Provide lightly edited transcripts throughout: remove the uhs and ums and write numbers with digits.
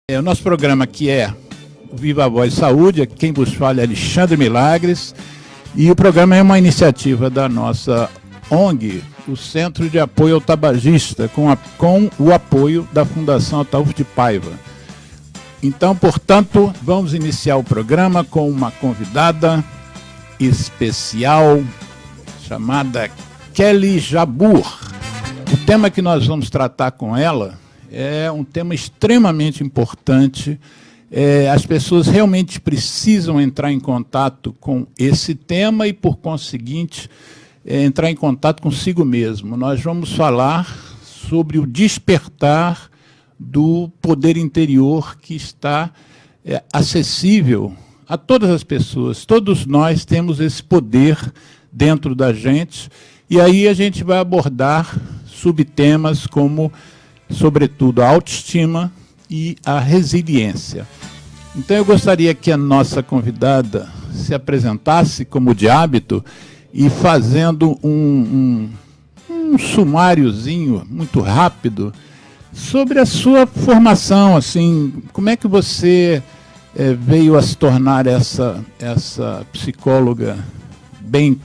O nosso programa aqui é o Viva Voz Saúde, aqui quem vos fala é Alexandre Milagres, e o programa é uma iniciativa da nossa ONG, o Centro de Apoio ao Tabagista, com o apoio da Fundação Ataúfo de Paiva. Então, portanto, vamos iniciar o programa com uma convidada especial chamada Kelly Jabbour. O tema que nós vamos tratar com ela é um tema extremamente importante. As pessoas realmente precisam entrar em contato com esse tema e, por conseguinte, entrar em contato consigo mesmo. Nós vamos falar sobre o despertar do poder interior que está acessível a todas as pessoas. Todos nós temos esse poder dentro da gente, e aí a gente vai abordar subtemas como, sobretudo, a autoestima e a resiliência. Então eu gostaria que a nossa convidada se apresentasse, como de hábito, e fazendo um sumáriozinho muito rápido sobre a sua formação, assim, como é que você veio a se tornar essa psicóloga bem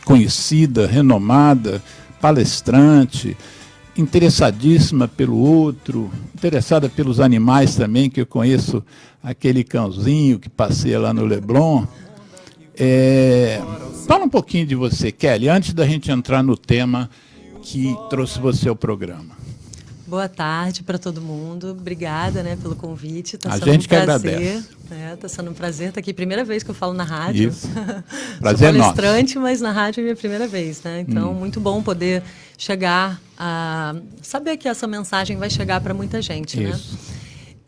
conhecida, renomada, palestrante, interessadíssima pelo outro, interessada pelos animais também, que eu conheço aquele cãozinho que passeia lá no Leblon. Fala um pouquinho de você, Kelly, antes da gente entrar no tema que trouxe você ao programa. Boa tarde para todo mundo. Obrigada, pelo convite. Tá a sendo gente um que prazer. agradece. Está sendo um prazer estar aqui. Primeira vez que eu falo na rádio. Isso. Prazer Sou palestrante, nosso. mas na rádio é minha primeira vez, Então, muito bom poder chegar a saber que essa mensagem vai chegar para muita gente, Isso.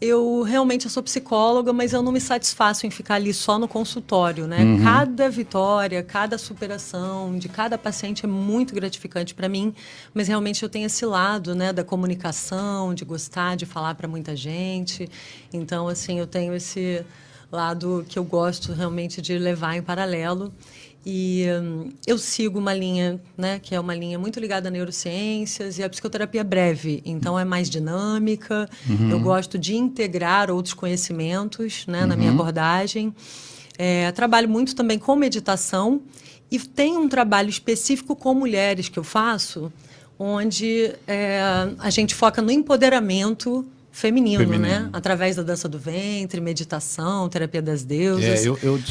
Eu sou psicóloga, mas eu não me satisfaço em ficar ali só no consultório, Uhum. Cada vitória, cada superação de cada paciente é muito gratificante para mim, mas realmente eu tenho esse lado, da comunicação, de gostar de falar para muita gente. Então, assim, eu tenho esse lado que eu gosto realmente de levar em paralelo. E eu sigo uma linha, que é uma linha muito ligada a neurociências e a psicoterapia breve. Então, é mais dinâmica. Uhum. Eu gosto de integrar outros conhecimentos na minha abordagem. Trabalho muito também com meditação e tenho um trabalho específico com mulheres que eu faço, onde a gente foca no empoderamento feminino, Através da dança do ventre, meditação, terapia das deusas.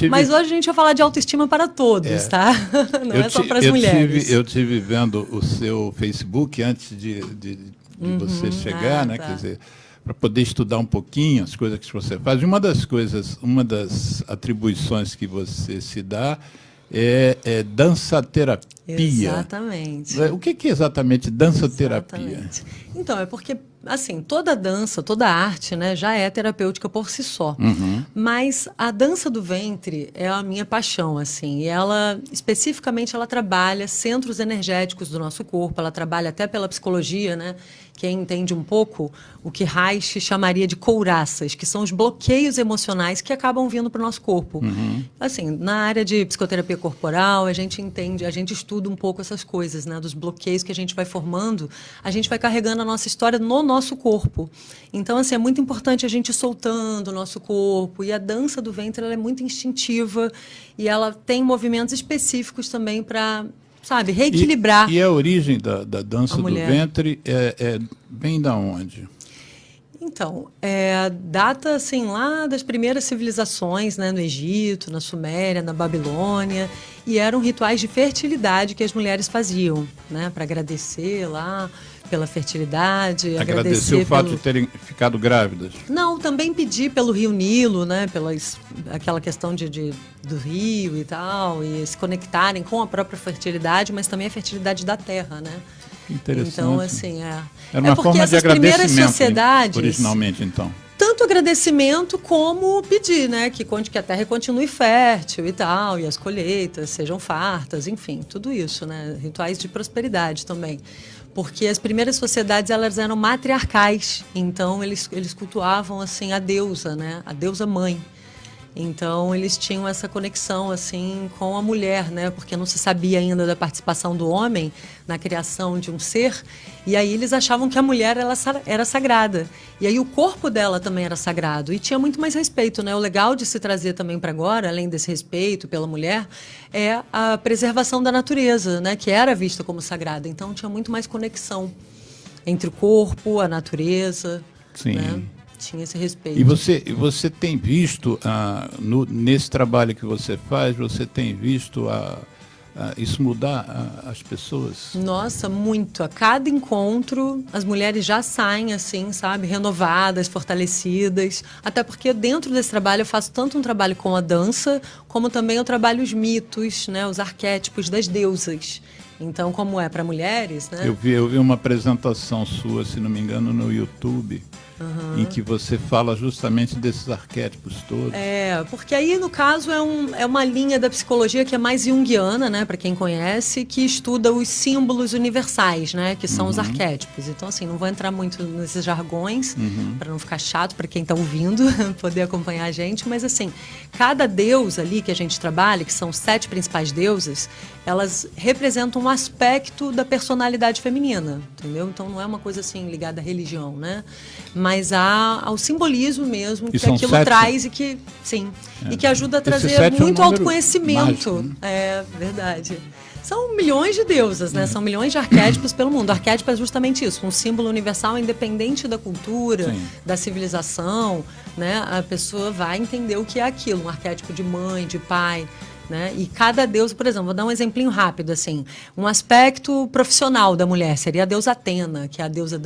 Mas hoje a gente vai falar de autoestima para todos, tá? Não é só para as mulheres. Eu tive vendo o seu Facebook antes de você chegar, tá. Quer dizer, para poder estudar um pouquinho as coisas que você faz. E uma das atribuições que você se dá é dança-terapia. Exatamente. O que é exatamente dança-terapia? Exatamente. Então, é porque assim, toda dança, toda arte, já é terapêutica por si só. Uhum. Mas a dança do ventre é a minha paixão, assim. E ela, especificamente, ela trabalha centros energéticos do nosso corpo. Ela trabalha até pela psicologia, Quem entende um pouco o que Reich chamaria de couraças, que são os bloqueios emocionais que acabam vindo para o nosso corpo. Uhum. Assim, na área de psicoterapia corporal, a gente entende, a gente estuda um pouco essas coisas, dos bloqueios que a gente vai formando, a gente vai carregando a nossa história no nosso corpo. Então, assim, é muito importante a gente ir soltando o nosso corpo. E a dança do ventre, ela é muito instintiva e ela tem movimentos específicos também para, reequilibrar. E a origem da dança do ventre vem da onde? Então, data assim lá das primeiras civilizações, no Egito, na Suméria, na Babilônia, e eram rituais de fertilidade que as mulheres faziam, para agradecer lá pela fertilidade, agradecer o fato de terem ficado grávidas. Não, também pedir pelo Rio Nilo, aquela questão do rio e tal, e se conectarem com a própria fertilidade, mas também a fertilidade da terra, Interessante. Então, assim, era uma porque forma essas de primeiras agradecimento, sociedades, originalmente, então. Tanto agradecimento como pedir, que a terra continue fértil e tal, e as colheitas sejam fartas, enfim, tudo isso, Rituais de prosperidade também. Porque as primeiras sociedades, elas eram matriarcais, então eles cultuavam, assim, a deusa mãe. Então, eles tinham essa conexão, assim, com a mulher, né? Porque não se sabia ainda da participação do homem na criação de um ser. E aí eles achavam que a mulher era sagrada. E aí o corpo dela também era sagrado. E tinha muito mais respeito, né? O legal de se trazer também para agora, além desse respeito pela mulher, é a preservação da natureza, né? Que era vista como sagrada. Então, tinha muito mais conexão entre o corpo, a natureza, Sim. Né? Tinha esse respeito. E você tem visto, nesse trabalho que você faz, você tem visto isso mudar as pessoas? Nossa, muito. A cada encontro, as mulheres já saem assim, sabe, renovadas, fortalecidas. Até porque dentro desse trabalho eu faço tanto um trabalho com a dança, como também eu trabalho os mitos, né, os arquétipos das deusas. Então, como é para mulheres, né? Eu vi uma apresentação sua, se não me engano, no YouTube, em que você fala justamente desses arquétipos todos. Porque aí, no caso, é uma linha da psicologia que é mais junguiana, né, para quem conhece, que estuda os símbolos universais, né, que são os arquétipos. Então, assim, não vou entrar muito nesses jargões, para não ficar chato para quem está ouvindo, poder acompanhar a gente, mas, assim, cada deusa ali que a gente trabalha, que são 7 principais deusas, elas representam um aspecto da personalidade feminina, entendeu? Então, não é uma coisa, assim, ligada à religião, né? Mas ao simbolismo mesmo, que aquilo 7? Traz e que, sim, e que ajuda a trazer muito autoconhecimento. Mágico, né? É verdade. São milhões de deusas, né? São milhões de arquétipos pelo mundo. O arquétipo é justamente isso, um símbolo universal independente da cultura, da civilização, né? A pessoa vai entender o que é aquilo, um arquétipo de mãe, de pai, né? E cada deusa, por exemplo, vou dar um exemplinho rápido, assim, um aspecto profissional da mulher seria a deusa Atena, que é a deusa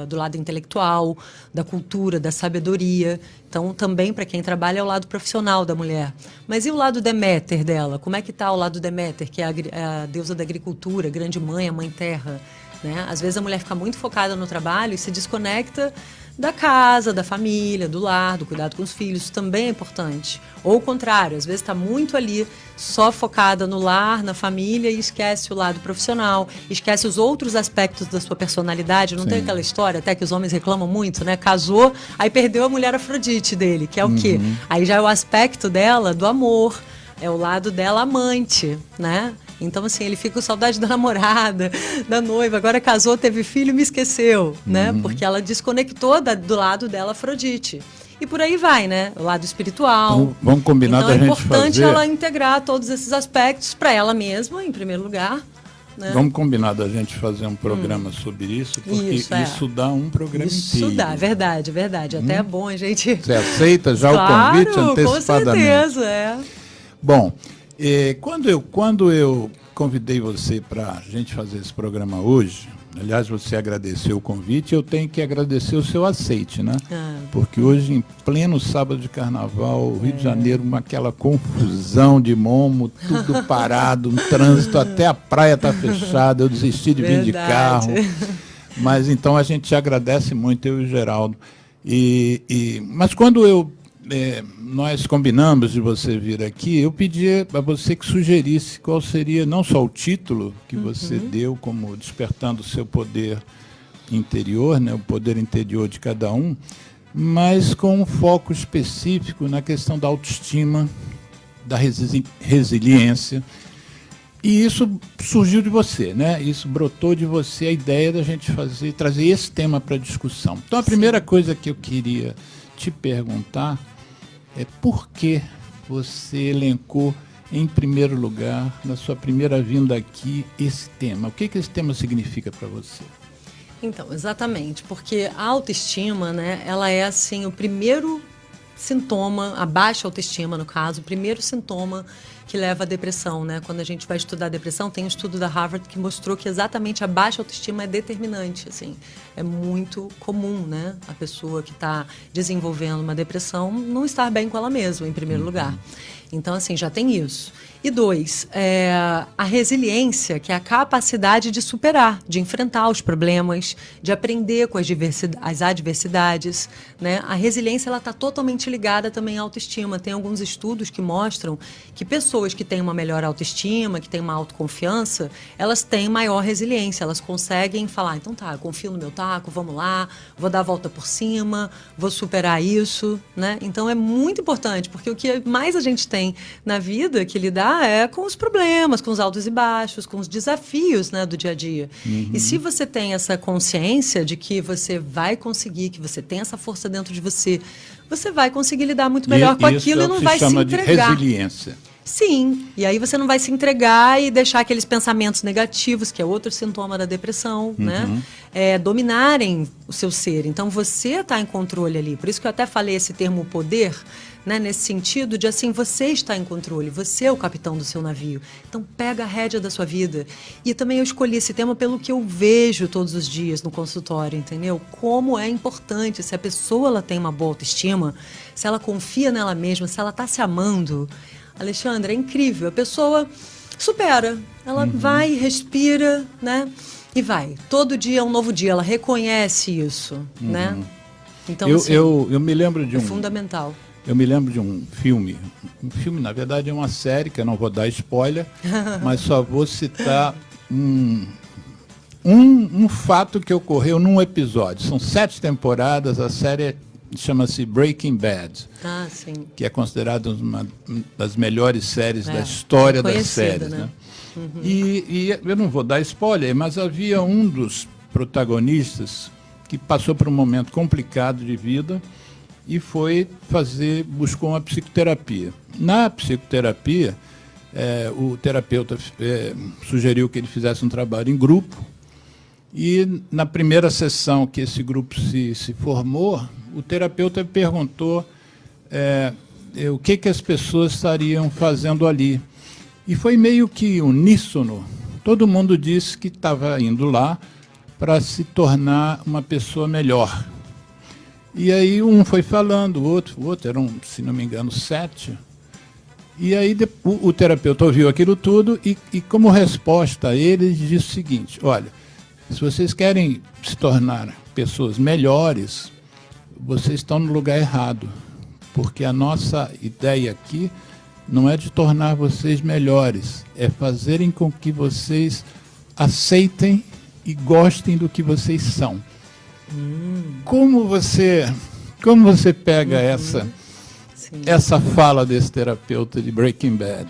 do lado intelectual, da cultura, da sabedoria. Então, também para quem trabalha é o lado profissional da mulher. Mas e o lado Deméter dela? Como é que está o lado Deméter, que é a deusa da agricultura, grande mãe, a mãe terra, né? Às vezes a mulher fica muito focada no trabalho e se desconecta da casa, da família, do lar, do cuidado com os filhos, isso também é importante. Ou o contrário, às vezes está muito ali só focada no lar, na família e esquece o lado profissional, esquece os outros aspectos da sua personalidade. Não tem aquela história até que os homens reclamam muito, né? Casou, aí perdeu a mulher Afrodite dele, que é o quê? Aí já é o aspecto dela do amor, é o lado dela amante, né? Então, assim, ele fica com saudade da namorada, da noiva, agora casou, teve filho e me esqueceu, né? Porque ela desconectou do lado dela Afrodite. E por aí vai, né? O lado espiritual. Então, vamos combinar então, da gente fazer... é importante ela integrar todos esses aspectos para ela mesma, em primeiro lugar. Né? Vamos combinar da gente fazer um programa sobre isso, porque isso dá um programa inteiro. Isso dá, verdade, verdade. Até é bom a gente... Você aceita já claro, o convite antecipadamente? Com certeza, é. Bom, quando eu convidei você para a gente fazer esse programa hoje, aliás, você agradeceu o convite, eu tenho que agradecer o seu aceite, né? Porque hoje, em pleno sábado de carnaval, o Rio de Janeiro, aquela confusão de momo, tudo parado, um trânsito, até a praia está fechada, eu desisti de vir de carro. Mas então a gente te agradece muito, eu e o Geraldo. Mas quando nós combinamos de você vir aqui, eu pedi a você que sugerisse qual seria não só o título que você deu, como Despertando o Seu Poder Interior, né, o poder interior de cada um, mas com um foco específico na questão da autoestima, da resiliência. E isso surgiu de você, né? Isso brotou de você a ideia da gente trazer esse tema para discussão. Então, a primeira coisa que eu queria te perguntar é por que você elencou em primeiro lugar, na sua primeira vinda aqui, esse tema. O que esse tema significa para você? Então, exatamente, porque a autoestima, né, ela é assim o primeiro sintoma, a baixa autoestima, no caso, o primeiro sintoma que leva à depressão, né? Quando a gente vai estudar a depressão, tem um estudo da Harvard que mostrou que exatamente a baixa autoestima é determinante, assim. É muito comum, né? A pessoa que está desenvolvendo uma depressão não estar bem com ela mesma, em primeiro lugar. Então, assim, já tem isso. E 2, a resiliência, que é a capacidade de superar, de enfrentar os problemas, de aprender com as adversidades, né? A resiliência, ela está totalmente ligada também à autoestima. Tem alguns estudos que mostram que pessoas que têm uma melhor autoestima, que têm uma autoconfiança, elas têm maior resiliência, elas conseguem falar, então tá, eu confio no meu taco, vamos lá, vou dar a volta por cima, vou superar isso, né? Então é muito importante, porque o que mais a gente tem na vida que lidar é com os problemas, com os altos e baixos, com os desafios, né, do dia a dia. E se você tem essa consciência de que você vai conseguir, que você tem essa força dentro de você, você vai conseguir lidar muito melhor com aquilo e não vai se entregar. Isso chama de resiliência. Sim, e aí você não vai se entregar e deixar aqueles pensamentos negativos, que é outro sintoma da depressão, né? Dominarem o seu ser. Então você está em controle ali. Por isso que eu até falei esse termo poder, né? Nesse sentido de assim, você está em controle, você é o capitão do seu navio. Então pega a rédea da sua vida. E também eu escolhi esse tema pelo que eu vejo todos os dias no consultório, entendeu? Como é importante, se a pessoa ela tem uma boa autoestima, se ela confia nela mesma, se ela está se amando. Alexandre, é incrível. A pessoa supera. Ela vai, respira, né? E vai. Todo dia é um novo dia. Ela reconhece isso, né? Então, eu me lembro de é fundamental. Eu me lembro de um filme. Um filme, na verdade, é uma série, que eu não vou dar spoiler, mas só vou citar um fato que ocorreu num episódio. São 7 temporadas, a série chama-se Breaking Bad, sim. que é considerada uma das melhores séries da história das séries. Né? E eu não vou dar spoiler, mas havia um dos protagonistas que passou por um momento complicado de vida e buscou uma psicoterapia. Na psicoterapia, o terapeuta sugeriu que ele fizesse um trabalho em grupo, e na primeira sessão que esse grupo se formou, o terapeuta perguntou o que as pessoas estariam fazendo ali. E foi meio que uníssono. Todo mundo disse que estava indo lá para se tornar uma pessoa melhor. E aí um foi falando, o outro eram, se não me engano, 7. E aí o terapeuta ouviu aquilo tudo e como resposta a ele, disse o seguinte: olha, se vocês querem se tornar pessoas melhores, vocês estão no lugar errado, porque a nossa ideia aqui não é de tornar vocês melhores, é fazerem com que vocês aceitem e gostem do que vocês são. Como você pega essa fala desse terapeuta de Breaking Bad?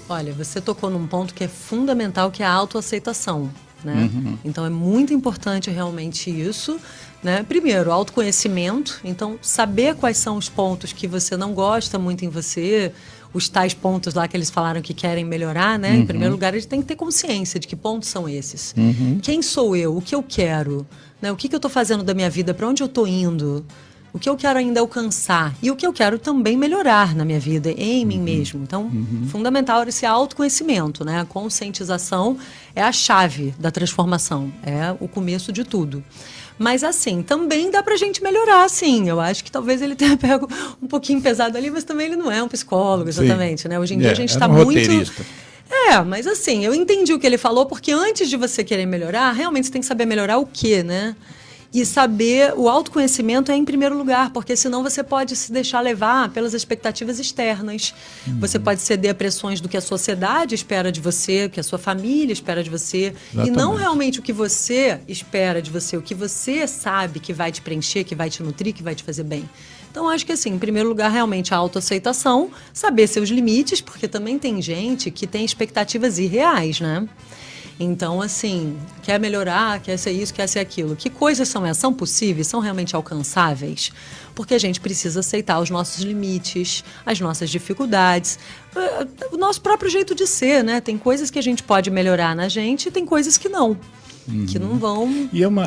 Olha, você tocou num ponto que é fundamental, que é a autoaceitação. Né? Então é muito importante realmente isso, né? Primeiro, autoconhecimento, então saber quais são os pontos que você não gosta muito em você, os tais pontos lá que eles falaram que querem melhorar, né? Em primeiro lugar, a gente tem que ter consciência de que pontos são esses. Quem sou eu? O que eu quero? Né? O que eu estou fazendo da minha vida? Para onde eu estou indo? O que eu quero ainda alcançar e o que eu quero também melhorar na minha vida, em mim mesmo. Então, fundamental esse autoconhecimento, né? A conscientização é a chave da transformação, é o começo de tudo. Mas, assim, também dá pra gente melhorar, sim. Eu acho que talvez ele tenha pego um pouquinho pesado ali, mas também ele não é um psicólogo, exatamente, né? Hoje em dia a gente está muito... roteirista. Mas assim, eu entendi o que ele falou, porque antes de você querer melhorar, realmente você tem que saber melhorar o quê, né? E saber, o autoconhecimento é em primeiro lugar, porque senão você pode se deixar levar pelas expectativas externas. Você pode ceder a pressões do que a sociedade espera de você, o que a sua família espera de você. Exatamente. E não realmente o que você espera de você, o que você sabe que vai te preencher, que vai te nutrir, que vai te fazer bem. Então, acho que assim, em primeiro lugar, realmente a autoaceitação, saber seus limites, porque também tem gente que tem expectativas irreais, né? Então, assim, quer melhorar, quer ser isso, quer ser aquilo. Que coisas são essas? São possíveis? São realmente alcançáveis? Porque a gente precisa aceitar os nossos limites, as nossas dificuldades, o nosso próprio jeito de ser, né? Tem coisas que a gente pode melhorar na gente e tem coisas que não. Que não vão... E é uma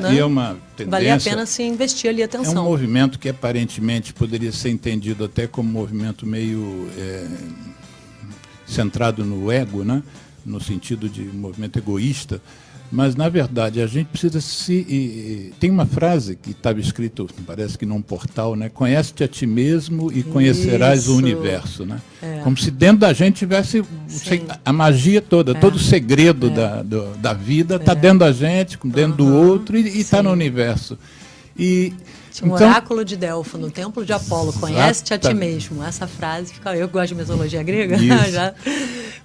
tendência... Vale a pena se investir ali atenção. É um movimento que aparentemente poderia ser entendido até como um movimento meio centrado no ego, né? No sentido de um movimento egoísta, Mas, na verdade, a gente precisa se... Tem uma frase que estava escrito, parece que num portal, né? Conhece-te a ti mesmo e conhecerás o universo, né? Como se dentro da gente tivesse a magia toda, todo o segredo da vida está dentro da gente, dentro do outro e está no universo. E... Tinha um oráculo de Delfo no templo de Apolo, conhece-te a ti mesmo. Essa frase fica. Eu gosto de mitologia grega, já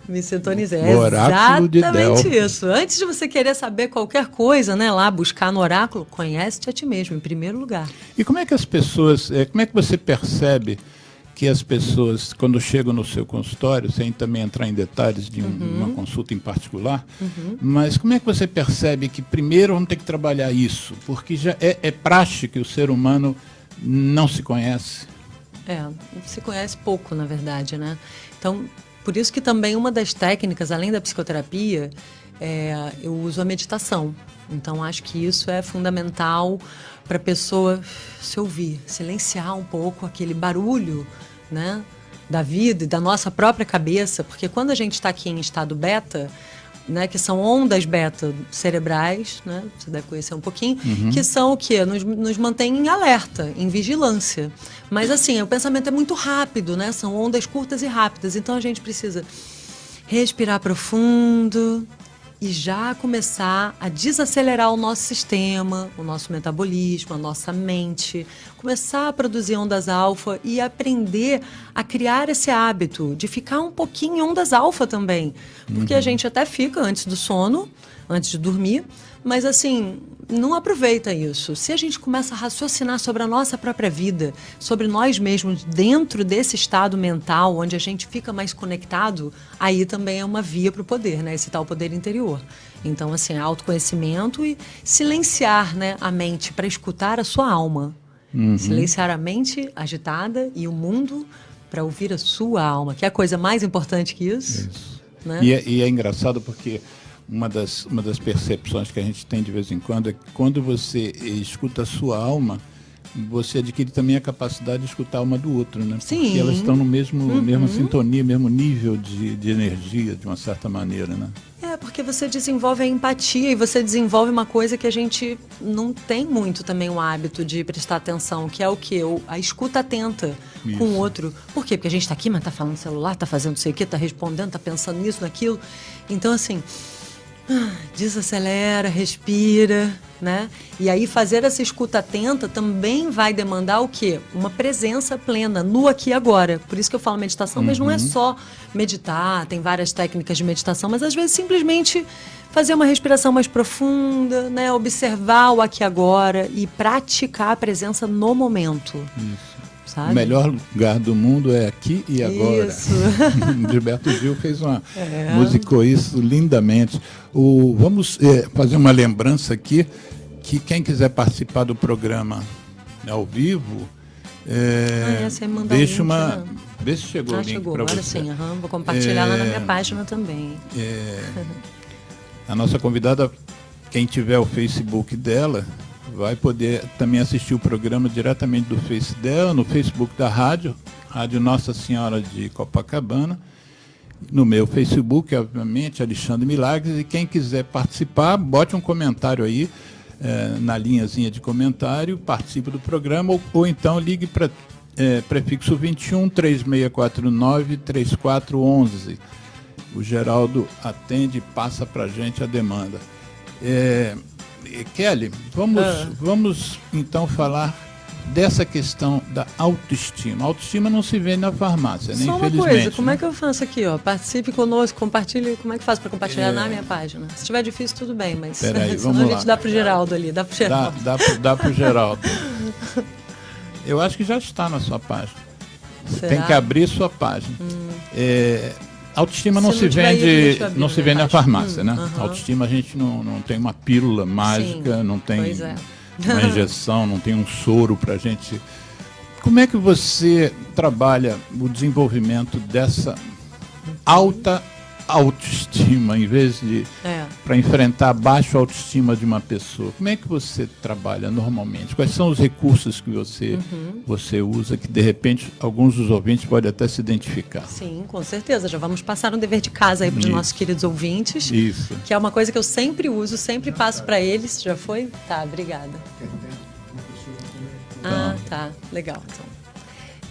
me sintonizei. É exatamente isso. Antes de você querer saber qualquer coisa, né, lá buscar no oráculo, conhece-te a ti mesmo, em primeiro lugar. E como é que as pessoas, como é que você percebe que as pessoas, quando chegam no seu consultório, sem também entrar em detalhes de uma consulta em particular, mas como é que você percebe que primeiro vamos ter que trabalhar isso? Porque já é praxe que o ser humano não se conhece. Se conhece pouco, na verdade, né? Então, por isso que também uma das técnicas, além da psicoterapia, eu uso a meditação. Então, acho que isso é fundamental para a pessoa se ouvir, silenciar um pouco aquele barulho, né, da vida e da nossa própria cabeça, porque quando a gente está aqui em estado beta, né, que são ondas beta cerebrais, né, você deve conhecer um pouquinho, que são o quê? Nos mantém em alerta, em vigilância. Mas assim, o pensamento é muito rápido, né, são ondas curtas e rápidas, então a gente precisa respirar profundo e já começar a desacelerar o nosso sistema, o nosso metabolismo, a nossa mente, começar a produzir ondas alfa e aprender a criar esse hábito de ficar um pouquinho em ondas alfa também. Porque a gente até fica antes do sono, antes de dormir, mas assim, não aproveita isso. Se a gente começa a raciocinar sobre a nossa própria vida, sobre nós mesmos, dentro desse estado mental, onde a gente fica mais conectado, aí também é uma via para o poder, né? Esse tal poder interior. Então, assim, autoconhecimento e silenciar, né, a mente para escutar a sua alma. Silenciar a mente agitada e o mundo para ouvir a sua alma, que é a coisa mais importante que isso. Né? E é engraçado porque uma das percepções que a gente tem de vez em quando é que quando você escuta a sua alma, você adquire também a capacidade de escutar a alma do outro, né? Sim. Porque elas estão no mesma sintonia, mesmo nível de energia, de uma certa maneira, né? Porque você desenvolve a empatia e você desenvolve uma coisa que a gente não tem muito também o hábito de prestar atenção, que é o quê? A escuta atenta com o outro. Por quê? Porque a gente está aqui, mas está falando no celular, está fazendo não sei o quê, está respondendo, está pensando nisso, naquilo. Então, assim, desacelera, respira, né? E aí fazer essa escuta atenta também vai demandar o quê? Uma presença plena, no aqui e agora. Por isso que eu falo meditação, mas não é só meditar, tem várias técnicas de meditação, mas às vezes simplesmente fazer uma respiração mais profunda, né? Observar o aqui e agora e praticar a presença no momento. Isso. Sabe? O melhor lugar do mundo é aqui e agora. Isso. Gilberto Gil fez musicou isso lindamente. Vamos fazer uma lembrança aqui, que quem quiser participar do programa ao vivo, deixa uma... Vê se chegou o link para você. Agora sim, vou compartilhar lá na minha página também. A nossa convidada, quem tiver o Facebook dela, vai poder também assistir o programa diretamente do Face dela, no Facebook da Rádio Nossa Senhora de Copacabana, no meu Facebook, obviamente, Alexandre Milagres, e quem quiser participar, bote um comentário aí, na linhazinha de comentário, participe do programa, ou então ligue para prefixo 21 3649 3411. O Geraldo atende e passa para a gente a demanda. Kelly, vamos então falar dessa questão da autoestima. A autoestima não se vê na farmácia, né? Só uma Infelizmente. coisa, como é que eu faço aqui? Participe conosco, compartilhe. Como é que faz para compartilhar na minha página? Se tiver difícil, tudo bem, mas Peraí, senão a gente dá para o Geraldo ali. Dá para o Geraldo. Dá para o Geraldo. Eu acho que já está na sua página. Será? Tem que abrir sua página. Autoestima não se vende na farmácia, né? Autoestima a gente não tem uma pílula mágica, não tem uma injeção, não tem um soro para a gente. Como é que você trabalha o desenvolvimento dessa alta autoestima, em vez de para enfrentar a baixa autoestima de uma pessoa. Como é que você trabalha normalmente? Quais são os recursos que você usa, que de repente alguns dos ouvintes podem até se identificar? Sim, com certeza. Já vamos passar um dever de casa aí para os nossos queridos ouvintes. Isso. Que é uma coisa que eu sempre uso, sempre passo para eles. Já foi? Tá, obrigada. Ah, tá. Legal.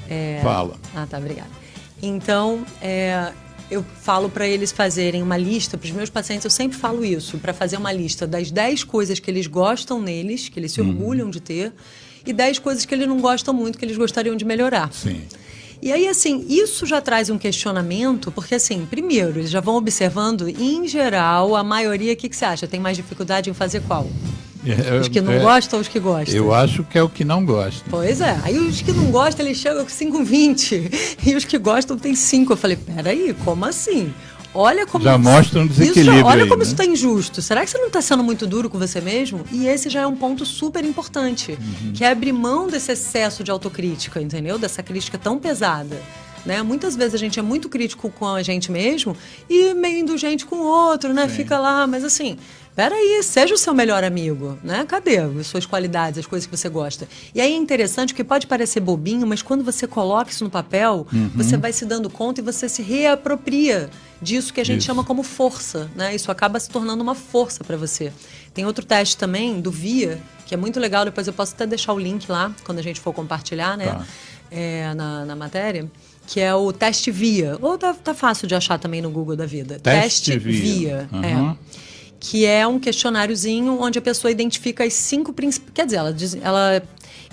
Então, Fala. Ah, tá, obrigada. Então, eu falo para eles fazerem uma lista, para os meus pacientes eu sempre falo isso, para fazer uma lista das 10 coisas que eles gostam neles, que eles se orgulham de ter, e 10 coisas que eles não gostam muito, que eles gostariam de melhorar. Sim. E aí, assim, isso já traz um questionamento, porque, assim, primeiro, eles já vão observando, em geral, a maioria, o que você acha? Tem mais dificuldade em fazer qual? Os que não gostam ou os que gostam? Eu acho que é o que não gosta. Pois é. Aí os que não gostam, eles chegam com 5,20. E os que gostam tem 5. Eu falei, peraí, como assim? Olha como... Já mostra um desequilíbrio. Olha como aí, isso está injusto. Será que você não está sendo muito duro com você mesmo? E esse já é um ponto super importante, que é abrir mão desse excesso de autocrítica, entendeu? Dessa crítica tão pesada. Né? Muitas vezes a gente é muito crítico com a gente mesmo e meio indulgente com o outro, né? Sim. Fica lá, mas assim... Peraí, seja o seu melhor amigo, né? Cadê as suas qualidades, as coisas que você gosta? E aí é interessante, porque pode parecer bobinho, mas quando você coloca isso no papel, você vai se dando conta e você se reapropria disso que a gente chama como força, né? Isso acaba se tornando uma força para você. Tem outro teste também, do VIA, que é muito legal, depois eu posso até deixar o link lá, quando a gente for compartilhar, né? Tá. Na matéria, que é o teste VIA. Ou tá fácil de achar também no Google da vida. Teste VIA. Que é um questionáriozinho onde a pessoa identifica as 5 principais... Quer dizer, ela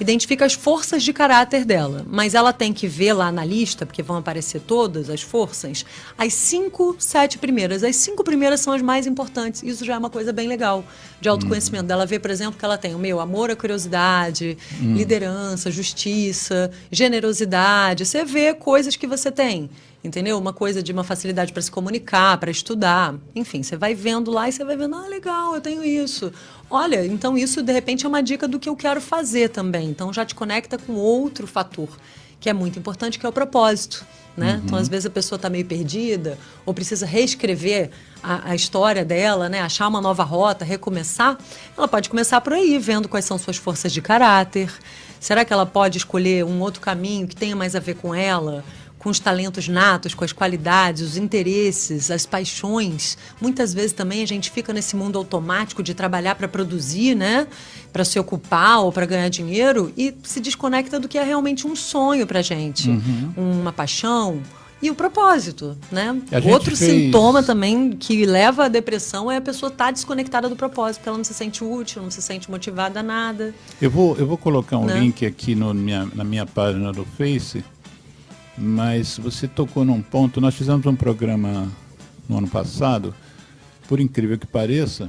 identifica as forças de caráter dela, mas ela tem que ver lá na lista, porque vão aparecer todas as forças, as 5, 7 primeiras. As 5 primeiras são as mais importantes. Isso já é uma coisa bem legal de autoconhecimento. Dela ver, por exemplo, que ela tem o amor à curiosidade, liderança, justiça, generosidade. Você vê coisas que você tem. Entendeu? Uma coisa de uma facilidade para se comunicar, para estudar. Enfim, você vai vendo lá e você vai vendo, legal, eu tenho isso. Olha, então isso de repente é uma dica do que eu quero fazer também. Então já te conecta com outro fator, que é muito importante, que é o propósito. Né? Então, às vezes a pessoa está meio perdida ou precisa reescrever a história dela, né? Achar uma nova rota, recomeçar. Ela pode começar por aí, vendo quais são suas forças de caráter. Será que ela pode escolher um outro caminho que tenha mais a ver com ela? Com os talentos natos, com as qualidades, os interesses, as paixões. Muitas vezes também a gente fica nesse mundo automático de trabalhar para produzir, né? Para se ocupar ou para ganhar dinheiro e se desconecta do que é realmente um sonho para a gente. Uma paixão e o propósito, né? Outro sintoma também que leva à depressão é a pessoa estar desconectada do propósito, porque ela não se sente útil, não se sente motivada a nada. Eu vou colocar um link aqui na minha página do Face. Mas você tocou num ponto, nós fizemos um programa no ano passado, por incrível que pareça,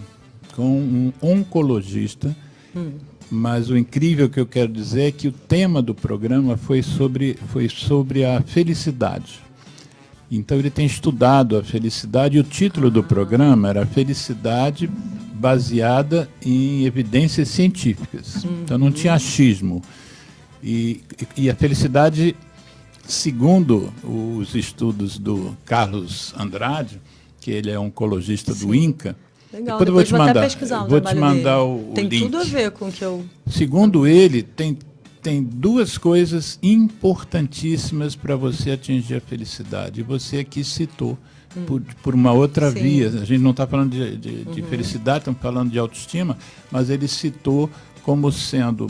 com um oncologista, mas o incrível que eu quero dizer é que o tema do programa foi sobre a felicidade. Então ele tem estudado a felicidade e o título do programa era Felicidade baseada em evidências científicas. Então não tinha achismo. E a felicidade... Segundo os estudos do Carlos Andrade, que ele é oncologista do INCA, legal, depois eu vou te mandar o link. Tem tudo a ver com o que eu... Segundo ele, tem 2 coisas importantíssimas para você atingir a felicidade. E você aqui citou por uma outra via. A gente não está falando de felicidade, estamos falando de autoestima, mas ele citou como sendo...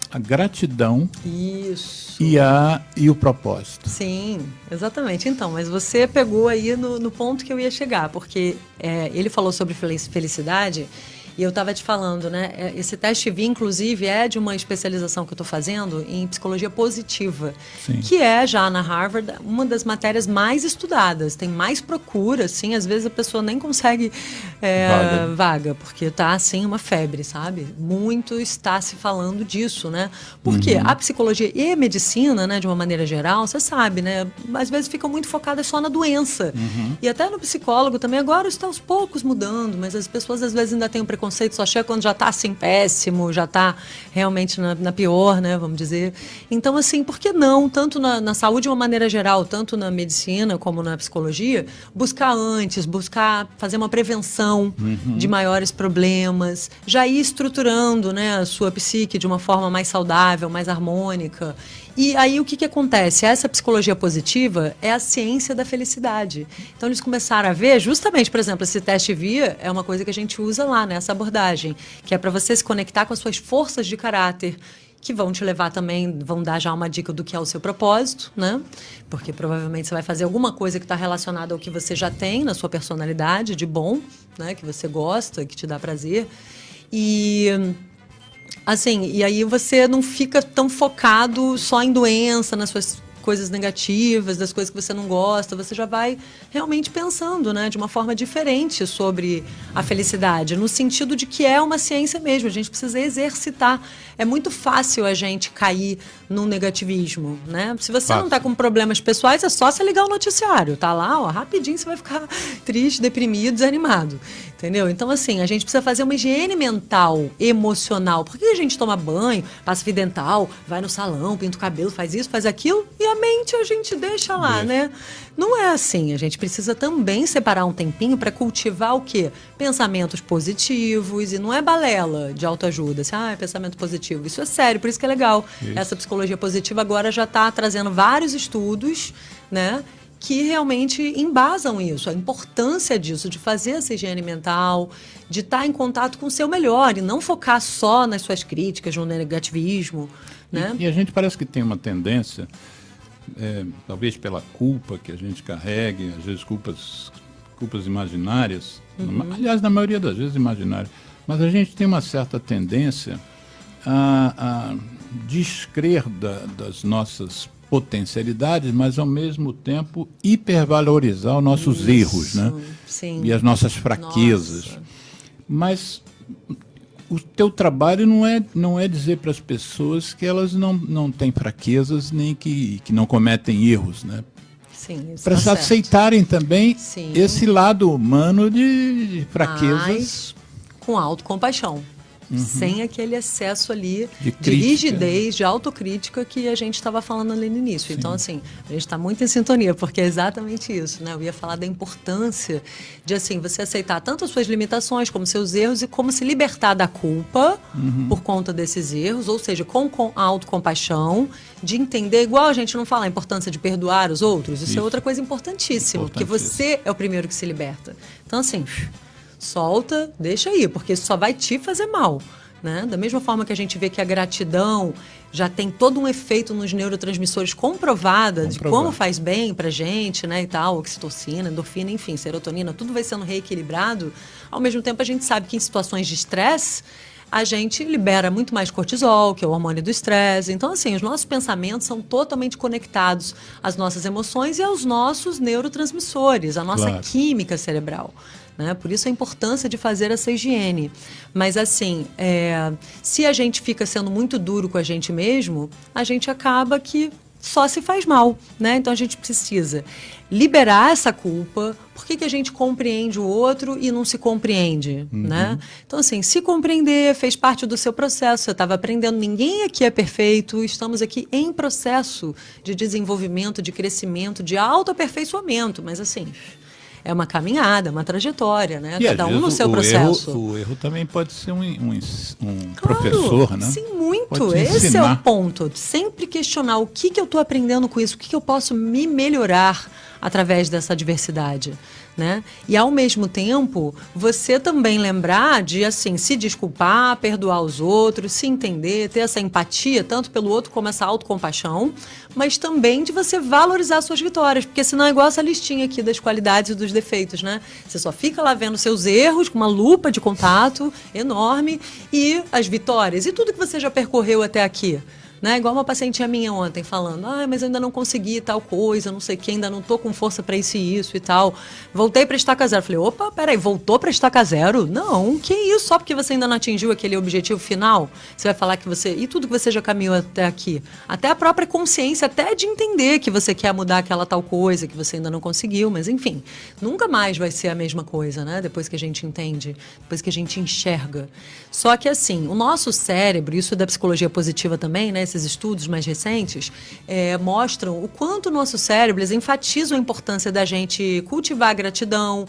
a gratidão e o propósito. Sim, exatamente. Então, mas você pegou aí no ponto que eu ia chegar, porque ele falou sobre felicidade e eu estava te falando, né? Esse teste VIA, inclusive, é de uma especialização que eu estou fazendo em psicologia positiva, que é, já na Harvard, uma das matérias mais estudadas. Tem mais procura, assim, às vezes a pessoa nem consegue vaga, porque está, assim, uma febre, sabe? Muito está se falando disso, né? Porque a psicologia e a medicina, né, de uma maneira geral, você sabe, né? Às vezes ficam muito focadas só na doença. E até no psicólogo também, agora está aos poucos mudando, mas as pessoas às vezes ainda têm um preconceito preconceito só chega quando já está assim péssimo, já está realmente na pior, né, vamos dizer. Então, assim, por que não, tanto na saúde de uma maneira geral, tanto na medicina como na psicologia, buscar antes, buscar fazer uma prevenção de maiores problemas, já ir estruturando, né, a sua psique de uma forma mais saudável, mais harmônica. E aí o que acontece? Essa psicologia positiva é a ciência da felicidade. Então eles começaram a ver, justamente, por exemplo, esse teste VIA é uma coisa que a gente usa lá nessa abordagem, que é para você se conectar com as suas forças de caráter, que vão te levar também, vão dar já uma dica do que é o seu propósito, né? Porque provavelmente você vai fazer alguma coisa que está relacionada ao que você já tem na sua personalidade, de bom, né? Que você gosta, que te dá prazer. E assim, e aí você não fica tão focado só em doença, nas suas coisas negativas, das coisas que você não gosta, você já vai realmente pensando, né, de uma forma diferente sobre a felicidade, no sentido de que é uma ciência mesmo, a gente precisa exercitar. É muito fácil a gente cair num negativismo, né? Se você não está com problemas pessoais, é só você ligar o noticiário, tá lá, ó, rapidinho você vai ficar triste, deprimido, desanimado, entendeu? Então, assim, a gente precisa fazer uma higiene mental, emocional. Por que a gente toma banho, passa fio dental, vai no salão, pinta o cabelo, faz isso, faz aquilo, e a mente a gente deixa lá, né? Não é assim. A gente precisa também separar um tempinho para cultivar o quê? Pensamentos positivos, e não é balela de autoajuda. Assim, é pensamento positivo. Isso é sério, por isso que é legal. Isso. Essa psicologia positiva agora já está trazendo vários estudos, né, que realmente embasam isso, a importância disso, de fazer essa higiene mental, de estar em contato com o seu melhor e não focar só nas suas críticas, no negativismo, né? E a gente parece que tem uma tendência, talvez pela culpa que a gente carregue, às vezes culpas imaginárias, aliás, na maioria das vezes imaginárias, mas a gente tem uma certa tendência a descrer das nossas potencialidades, mas ao mesmo tempo hipervalorizar os nossos erros, né? Sim. E as nossas fraquezas. Nossa. Mas o teu trabalho não é dizer para as pessoas que elas não têm fraquezas nem que não cometem erros, né? Sim, isso para tá aceitarem também esse lado humano de fraquezas. Mas com autocompaixão. Sem aquele excesso ali de rigidez, de autocrítica que a gente estava falando ali no início. Sim. Então, assim, a gente está muito em sintonia, porque é exatamente isso, né? Eu ia falar da importância de, assim, você aceitar tanto as suas limitações como seus erros e como se libertar da culpa por conta desses erros, ou seja, com a autocompaixão, de entender, igual a gente não fala a importância de perdoar os outros, isso é outra coisa importantíssima, porque você é o primeiro que se liberta. Então, assim, solta, deixa aí, porque isso só vai te fazer mal, né? Da mesma forma que a gente vê que a gratidão já tem todo um efeito nos neurotransmissores comprovada de como faz bem pra gente, né, e tal, oxitocina, endorfina, enfim, serotonina, tudo vai sendo reequilibrado. Ao mesmo tempo, a gente sabe que em situações de estresse, a gente libera muito mais cortisol, que é o hormônio do estresse. Então, assim, os nossos pensamentos são totalmente conectados às nossas emoções e aos nossos neurotransmissores, à nossa química cerebral. Né? Por isso a importância de fazer essa higiene. Mas assim, se a gente fica sendo muito duro com a gente mesmo, a gente acaba que só se faz mal, né? Então a gente precisa liberar essa culpa. Por que a gente compreende o outro e não se compreende, né? Então assim, se compreender fez parte do seu processo, você estava aprendendo, ninguém aqui é perfeito, estamos aqui em processo de desenvolvimento, de crescimento, de autoaperfeiçoamento, mas assim, é uma caminhada, uma trajetória, né? E cada um no seu processo. O erro também pode ser um professor, né? Sim, muito. Esse é o ponto. Sempre questionar o que eu estou aprendendo com isso, o que eu posso me melhorar através dessa adversidade, né? E ao mesmo tempo, você também lembrar de, assim, se desculpar, perdoar os outros, se entender, ter essa empatia, tanto pelo outro como essa autocompaixão, mas também de você valorizar suas vitórias, porque senão é igual essa listinha aqui das qualidades e dos defeitos, né? Você só fica lá vendo seus erros com uma lupa de contato enorme e as vitórias e tudo que você já percorreu até aqui, né? Igual uma pacientinha minha ontem falando, mas eu ainda não consegui tal coisa, não sei o que, ainda não tô com força para isso e isso e tal. Voltei para estaca zero. Falei, opa, peraí, voltou para estaca zero? Não, que isso? Só porque você ainda não atingiu aquele objetivo final, você vai falar que você... E tudo que você já caminhou até aqui. Até a própria consciência, até de entender que você quer mudar aquela tal coisa que você ainda não conseguiu, mas enfim, nunca mais vai ser a mesma coisa, né? Depois que a gente entende, depois que a gente enxerga. Só que assim, o nosso cérebro, isso é da psicologia positiva também, né? Esses estudos mais recentes mostram o quanto o nosso cérebro, eles enfatizam a importância da gente cultivar a gratidão,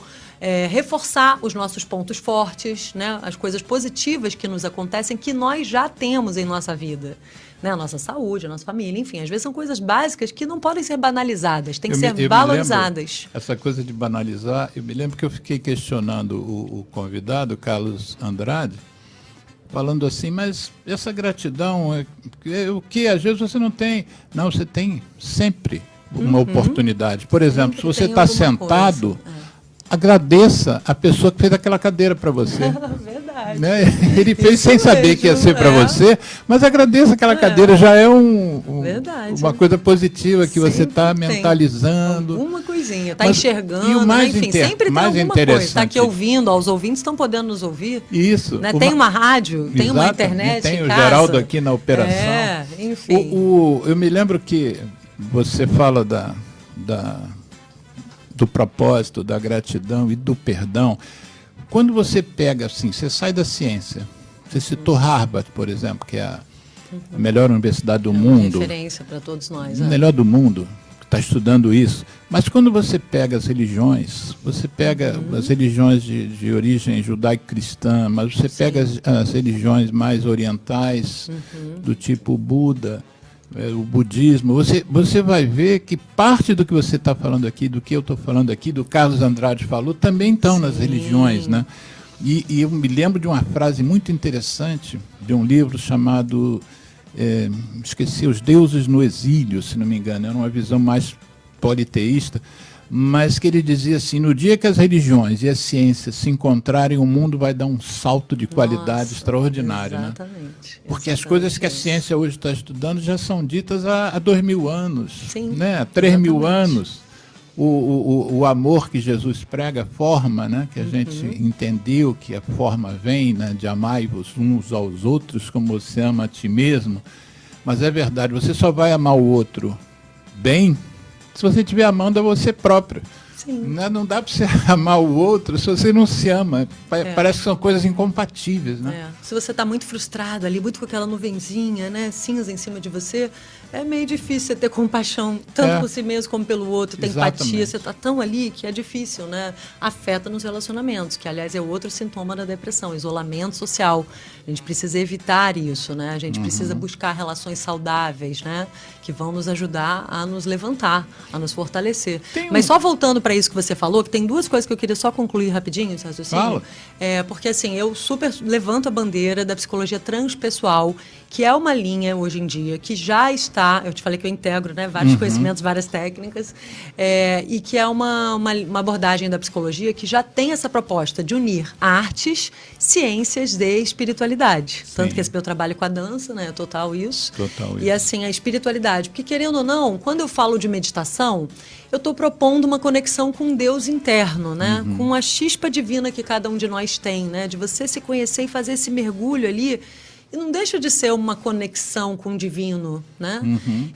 reforçar os nossos pontos fortes, né? As coisas positivas que nos acontecem, que nós já temos em nossa vida. Né? A nossa saúde, a nossa família, enfim, às vezes são coisas básicas que não podem ser banalizadas, têm que ser valorizadas. Essa coisa de banalizar, eu me lembro que eu fiquei questionando o convidado, Carlos Andrade, falando assim, mas essa gratidão, o que às vezes você não tem. Não, você tem sempre uma oportunidade. Por exemplo, se você está sentado, agradeça a pessoa que fez aquela cadeira para você. Verdade. Né? Ele fez sem saber que ia ser para você, mas agradeça aquela cadeira, já é uma coisa positiva que você está mentalizando. Alguma coisinha, está enxergando, e o mais enfim, sempre tem alguma coisa. Está aqui ouvindo, os ouvintes estão podendo nos ouvir. Isso. Né? Tem uma rádio, tem uma internet, tem em o casa. Geraldo aqui na operação. Enfim. Eu me lembro que você fala do propósito, da gratidão e do perdão. Quando você pega assim, você sai da ciência, você citou Harvard, por exemplo, que é a melhor universidade do mundo. Referência para todos nós. Melhor do mundo, que está estudando isso. Mas quando você pega as religiões, você pega as religiões de origem judaico-cristã, mas você pega as religiões mais orientais, do tipo Buda, o budismo, você vai ver que parte do que você está falando aqui, do que eu estou falando aqui, do Carlos Andrade falou, também estão nas religiões, né? E eu me lembro de uma frase muito interessante de um livro chamado, esqueci, Os Deuses no Exílio, se não me engano, era uma visão mais politeísta, mas que ele dizia assim, no dia que as religiões e a ciência se encontrarem, o mundo vai dar um salto de qualidade extraordinário. Exatamente. Né? Porque as coisas que a ciência hoje está estudando já são ditas há 2.000 anos, né? Há 3.000 anos. O amor que Jesus prega, a forma, né? Que a gente entendeu que a forma vem, né? De amai-vos uns aos outros como você ama a ti mesmo. Mas é verdade, você só vai amar o outro bem se você estiver amando a você próprio. Não dá para você amar o outro se você não se ama. Parece que são coisas incompatíveis, né? Se você está muito frustrado ali, muito com aquela nuvenzinha, né, cinza em cima de você, é meio difícil você ter compaixão, tanto por si mesmo como pelo outro, ter empatia. Você está tão ali que é difícil, né? Afeta nos relacionamentos, que aliás é outro sintoma da depressão, isolamento social. A gente precisa evitar isso, né? A gente precisa buscar relações saudáveis, né? Que vão nos ajudar a nos levantar, a nos fortalecer. Mas só voltando para isso que você falou, que tem duas coisas que eu queria só concluir rapidinho, esse raciocínio. Porque assim, eu super levanto a bandeira da psicologia transpessoal, que é uma linha hoje em dia que já está, eu te falei que eu integro, né, vários conhecimentos, várias técnicas, e que é uma abordagem da psicologia que já tem essa proposta de unir artes, ciências e espiritualidade. Tanto que esse meu trabalho com a dança, né, é total isso. E assim, a espiritualidade, porque querendo ou não, quando eu falo de meditação, eu estou propondo uma conexão com Deus interno, né? Com a chispa divina que cada um de nós tem, né? De você se conhecer e fazer esse mergulho ali. E não deixa de ser uma conexão com o divino, né?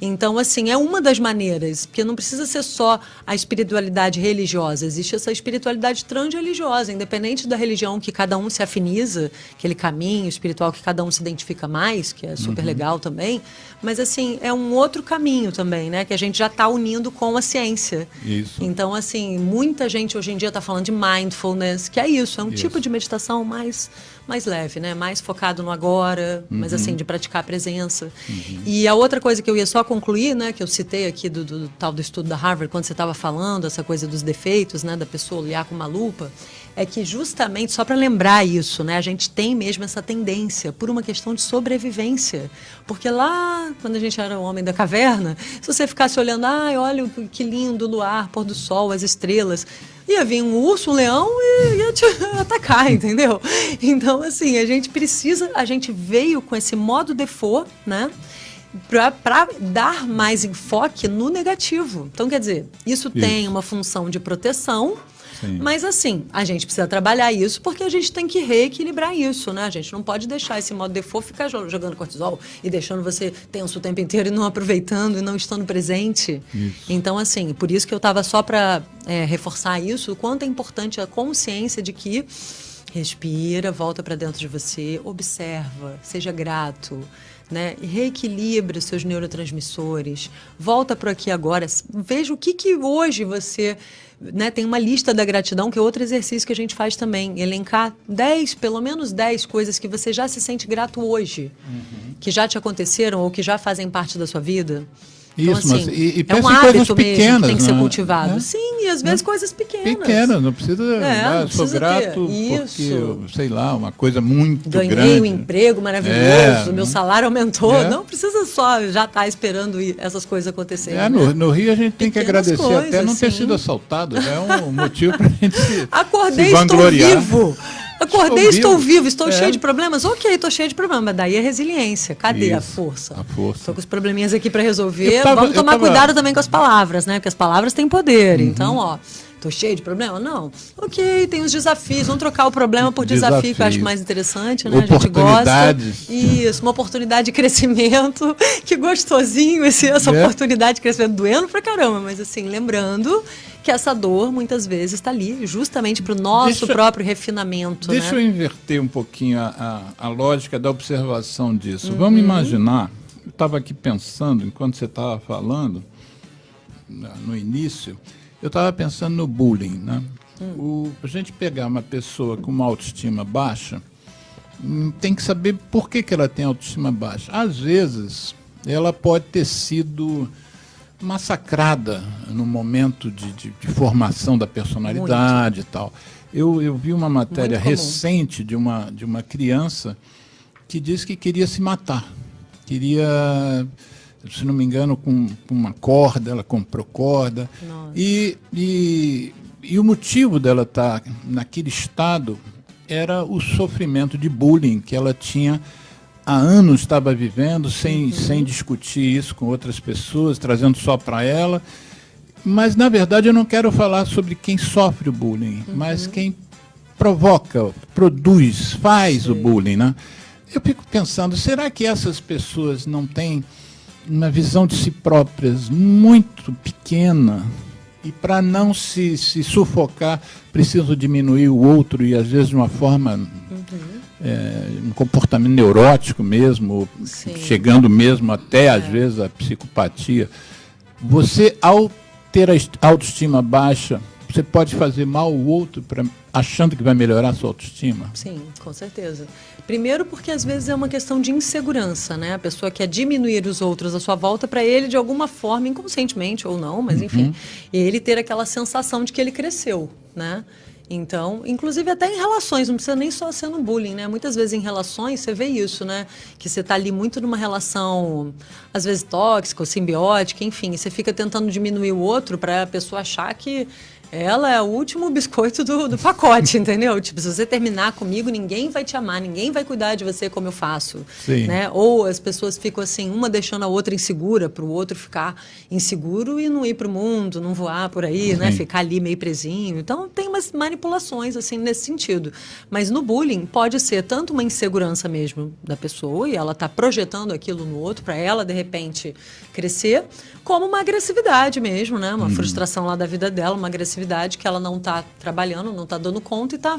Então, assim, é uma das maneiras, porque não precisa ser só a espiritualidade religiosa, existe essa espiritualidade transreligiosa, independente da religião que cada um se afiniza, aquele caminho espiritual que cada um se identifica mais, que é super legal também, mas, assim, é um outro caminho também, né? Que a gente já está unindo com a ciência. Isso. Então, assim, muita gente hoje em dia está falando de mindfulness, que é isso, é um tipo de meditação mais leve, né? Mais focado no agora, mas assim, de praticar a presença. E a outra coisa que eu ia só concluir, né? Que eu citei aqui do tal do estudo da Harvard, quando você estava falando, essa coisa dos defeitos, né? Da pessoa olhar com uma lupa, é que justamente, só para lembrar isso, né? A gente tem mesmo essa tendência por uma questão de sobrevivência. Porque lá, quando a gente era o homem da caverna, se você ficasse olhando, olha que lindo o luar, pôr do sol, as estrelas, ia vir um urso, um leão e ia te atacar, entendeu? Então, assim, a gente veio com esse modo default, né? para dar mais enfoque no negativo. Então, quer dizer, isso tem uma função de proteção. Sim. Mas assim, a gente precisa trabalhar isso porque a gente tem que reequilibrar isso, né? A gente não pode deixar esse modo default ficar jogando cortisol e deixando você tenso o tempo inteiro e não aproveitando e não estando presente. Isso. Então, assim, por isso que eu estava só para reforçar isso, o quanto é importante a consciência de que respira, volta para dentro de você, observa, seja grato, né? Reequilibre os seus neurotransmissores, volta para aqui agora, veja o que hoje você... Né, tem uma lista da gratidão, que é outro exercício que a gente faz também. Elencar pelo menos 10 coisas que você já se sente grato hoje, que já te aconteceram ou que já fazem parte da sua vida. Então, isso, assim, mas e é um pensa em hábito coisas mesmo pequenas, que tem que ser né? cultivado. Né? Sim, e às vezes coisas pequenas. Pequenas, não precisa. Não Sou precisa grato ter. porque, Isso. sei lá, uma coisa muito Ganhei grande. um emprego maravilhoso, meu né? salário aumentou. É. Não precisa só já estar esperando essas coisas acontecerem. É, né? no Rio a gente tem que Pequenas agradecer coisas, até não ter sim. sido assaltado. Já é um motivo para a gente Acordei, se estou vangloriar. vivo. Acordei, estou vivo. Estou É. cheio de problemas? Ok, estou cheio de problemas. Mas daí é resiliência. Cadê a Isso, força? a força. Estou com os probleminhas aqui para resolver. Eu Vamos tomar tava- cuidado também com as palavras, né? Porque as palavras têm poder. Então, ó, estou cheio de problema? Não. Ok, tem os desafios. Vamos trocar o problema por desafio, que eu acho Desafios. mais interessante, né? A gente gosta. Oportunidades. Isso, uma oportunidade de crescimento. Que gostosinho essa É. oportunidade de crescimento. Doendo pra caramba, mas assim, lembrando que essa dor muitas vezes está ali justamente para o nosso próprio refinamento. Deixa eu né? inverter um pouquinho a lógica da observação disso. Vamos imaginar, eu estava aqui pensando, enquanto você estava falando, no início, eu estava pensando no bullying. Né? A gente pegar uma pessoa com uma autoestima baixa, tem que saber por que ela tem autoestima baixa. Às vezes, ela pode ter sido massacrada no momento de formação da personalidade e tal. Eu vi uma matéria Muito comum. recente de uma criança que disse que queria se matar. Queria, se não me engano, com uma corda, ela comprou corda. Nossa. E o motivo dela estar naquele estado era o sofrimento de bullying que ela tinha há anos, estava vivendo sem discutir isso com outras pessoas, trazendo só para ela. Mas, na verdade, eu não quero falar sobre quem sofre o bullying, mas quem provoca, produz, faz o bullying. Né? Eu fico pensando, será que essas pessoas não têm uma visão de si próprias muito pequena? E para não se sufocar, precisam diminuir o outro e, às vezes, de uma forma... um comportamento neurótico mesmo, Sim. chegando mesmo até, às vezes, a psicopatia. Você, ao ter a autoestima baixa, você pode fazer mal ao outro achando que vai melhorar a sua autoestima? Sim, com certeza. Primeiro porque às vezes é uma questão de insegurança, né? A pessoa quer diminuir os outros à sua volta para ele de alguma forma, inconscientemente ou não, mas enfim, ele ter aquela sensação de que ele cresceu, né? Então, inclusive até em relações, não precisa nem só ser no bullying, né? Muitas vezes em relações você vê isso, né? Que você está ali muito numa relação, às vezes tóxica ou simbiótica, enfim, e você fica tentando diminuir o outro para a pessoa achar que ela é o último biscoito do pacote, entendeu? Tipo, se você terminar comigo, ninguém vai te amar, ninguém vai cuidar de você como eu faço. Sim. Né? Ou as pessoas ficam assim, uma deixando a outra insegura, para o outro ficar inseguro e não ir para o mundo, não voar por aí, né? Ficar ali meio presinho. Então, tem umas manipulações assim nesse sentido. Mas no bullying pode ser tanto uma insegurança mesmo da pessoa e ela está projetando aquilo no outro para ela, de repente, crescer, como uma agressividade mesmo, né? Uma frustração lá da vida dela, uma agressividade que ela não está trabalhando, não está dando conta e está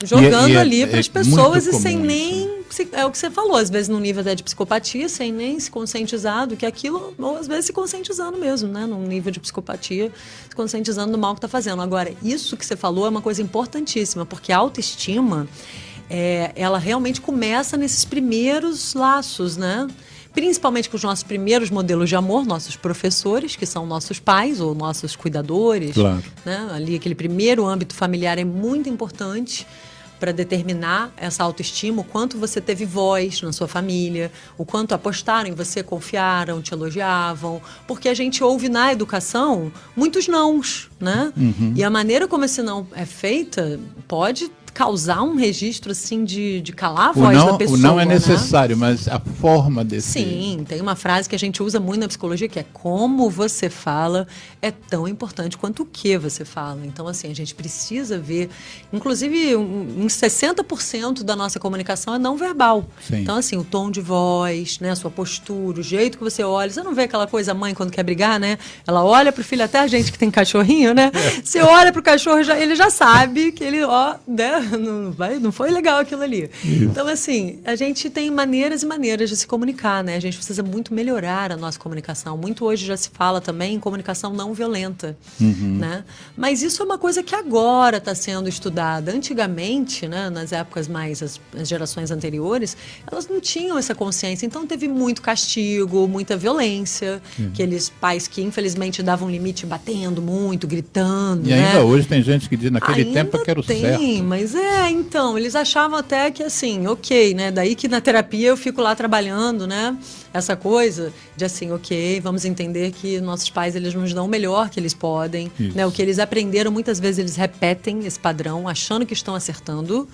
jogando ali para as pessoas e sem nem... É o que você falou, às vezes no nível até de psicopatia, sem nem se conscientizar do que aquilo, ou às vezes se conscientizando mesmo, né? Num nível de psicopatia, se conscientizando do mal que está fazendo. Agora, isso que você falou é uma coisa importantíssima, porque a autoestima, ela realmente começa nesses primeiros laços, né? Principalmente com os nossos primeiros modelos de amor, nossos professores, que são nossos pais ou nossos cuidadores. Claro. Né? Ali, aquele primeiro âmbito familiar é muito importante para determinar essa autoestima, o quanto você teve voz na sua família, o quanto apostaram em você, confiaram, te elogiavam, porque a gente ouve na educação muitos nãos, né? E a maneira como esse não é feita pode causar um registro assim de calar a voz da pessoa. O não é né? necessário, mas a forma desse... Sim, tem uma frase que a gente usa muito na psicologia que é como você fala é tão importante quanto o que você fala. Então, assim, a gente precisa ver, inclusive, uns 60% da nossa comunicação é não verbal. Sim. Então, assim, o tom de voz, né, a sua postura, o jeito que você olha. Você não vê aquela coisa, a mãe, quando quer brigar, né? Ela olha pro filho, até a gente que tem cachorrinho, né? Você olha pro cachorro, ele já sabe que ele, né? Não foi legal aquilo ali. Isso. Então, assim, a gente tem maneiras e maneiras de se comunicar, né? A gente precisa muito melhorar a nossa comunicação. Muito hoje já se fala também em comunicação não violenta, né? Mas isso é uma coisa que agora está sendo estudada. Antigamente, né, nas épocas mais, as gerações anteriores, elas não tinham essa consciência. Então, teve muito castigo, muita violência. Aqueles pais que, infelizmente, davam limite batendo muito, gritando, E né? ainda hoje tem gente que diz, naquele tempo que era o certo. Tem, mas então, eles achavam até que assim, ok, né? Daí que na terapia eu fico lá trabalhando, né? Essa coisa de assim, ok, vamos entender que nossos pais, eles nos dão o melhor que eles podem, né? O que eles aprenderam, muitas vezes eles repetem esse padrão, achando que estão acertando.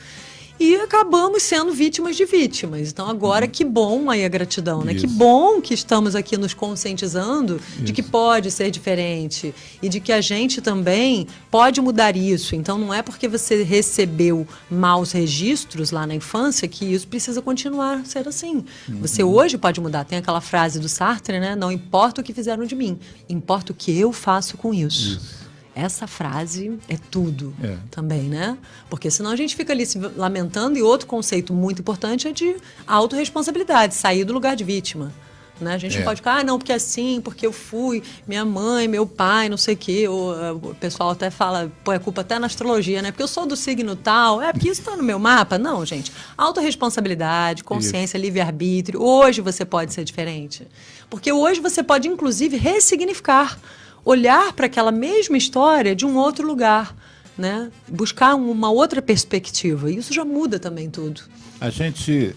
E acabamos sendo vítimas de vítimas. Então, agora, que bom aí a gratidão, né? Isso. Que bom que estamos aqui nos conscientizando de que pode ser diferente e de que a gente também pode mudar isso. Então, não é porque você recebeu maus registros lá na infância que isso precisa continuar a ser assim. Você hoje pode mudar. Tem aquela frase do Sartre, né? Não importa o que fizeram de mim, importa o que eu faço com isso. Essa frase é tudo também, né? Porque senão a gente fica ali se lamentando. E outro conceito muito importante é de autorresponsabilidade, sair do lugar de vítima. Né? A gente não pode ficar, não, porque assim, porque eu fui, minha mãe, meu pai, não sei o quê. O pessoal até fala, põe a culpa até na astrologia, né? Porque eu sou do signo tal, porque isso está no meu mapa. Não, gente. Autorresponsabilidade, consciência, livre-arbítrio. Hoje você pode ser diferente. Porque hoje você pode, inclusive, ressignificar. Olhar para aquela mesma história de um outro lugar, né? Buscar uma outra perspectiva. E isso já muda também tudo. A gente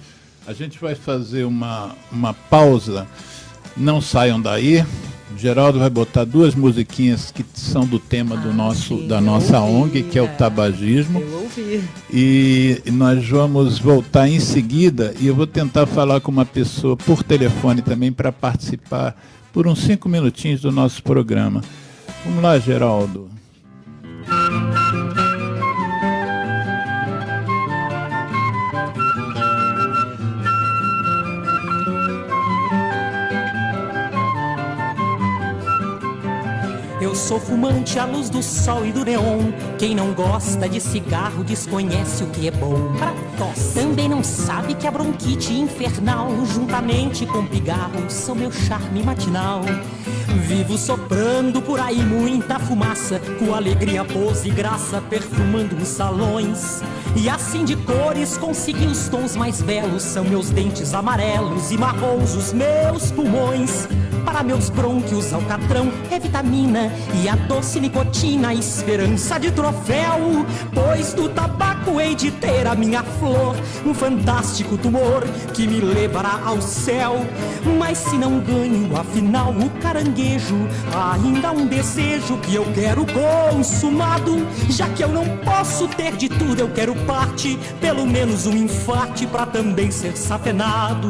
vai fazer uma pausa. Não saiam daí. O Geraldo vai botar 2 musiquinhas que são do tema da nossa ONG, que é o tabagismo. Eu ouvi. E nós vamos voltar em seguida e eu vou tentar falar com uma pessoa por telefone também para participar por uns 5 minutinhos do nosso programa. Vamos lá, Geraldo. Eu sou fumante à luz do sol e do neon. Quem não gosta de cigarro desconhece o que é bom. Pra tosse também não sabe que a bronquite infernal, juntamente com pigarro, são meu charme matinal. Vivo soprando por aí muita fumaça, com alegria, pose e graça, perfumando os salões. E assim de cores consegui os tons mais belos. São meus dentes amarelos e marrons os meus pulmões. Para meus brônquios, alcatrão é vitamina e a doce nicotina, esperança de troféu. Pois do tabaco hei de ter a minha flor, um fantástico tumor que me levará ao céu. Mas se não ganho, afinal, o caranguejo, ainda há um desejo que eu quero consumado. Já que eu não posso ter de tudo, eu quero parte, pelo menos um infarte pra também ser safenado.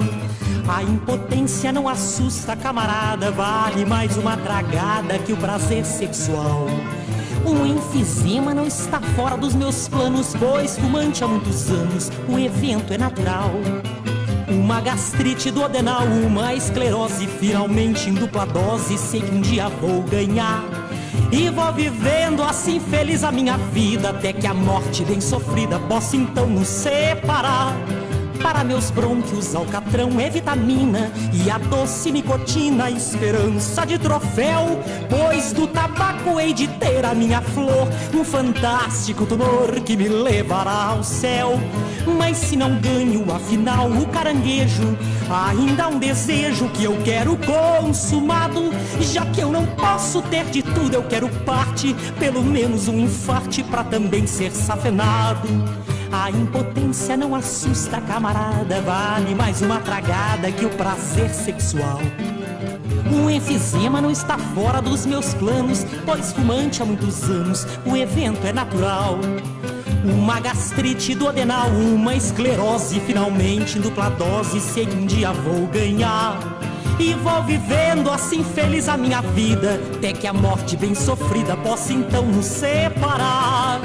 A impotência não assusta, camarada, vale mais uma tragada que o prazer sexual. Um enfisema não está fora dos meus planos, pois fumante há muitos anos, o evento é natural. Uma gastrite duodenal, uma esclerose, finalmente em dupla dose, sei que um dia vou ganhar. E vou vivendo assim feliz a minha vida, até que a morte bem sofrida possa então nos separar. Para meus brônquios, alcatrão é vitamina e a doce nicotina, esperança de troféu. Pois do tabaco hei de ter a minha flor, um fantástico tumor que me levará ao céu. Mas se não ganho, afinal, o caranguejo, ainda há um desejo que eu quero consumado. Já que eu não posso ter de tudo, eu quero parte, pelo menos um infarte pra também ser safenado. A impotência não assusta, camarada, vale mais uma tragada que o prazer sexual. O enfisema não está fora dos meus planos, pois fumante há muitos anos, o evento é natural. uma gastrite duodenal, uma esclerose, finalmente em dupla dose, sei que um dia vou ganhar. E vou vivendo assim feliz a minha vida, até que a morte bem sofrida possa então nos separar.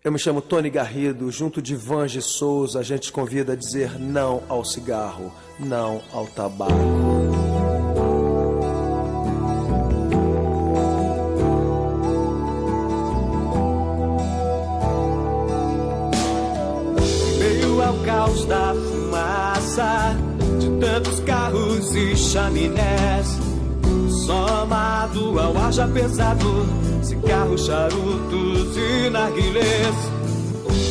Eu me chamo Tony Garrido, junto de Vange Souza, a gente convida a dizer não ao cigarro, não ao tabaco. Meio ao caos da fumaça de tantos carros e chaminés, somado ao ar já pesado, cigarros, charutos e narguilés.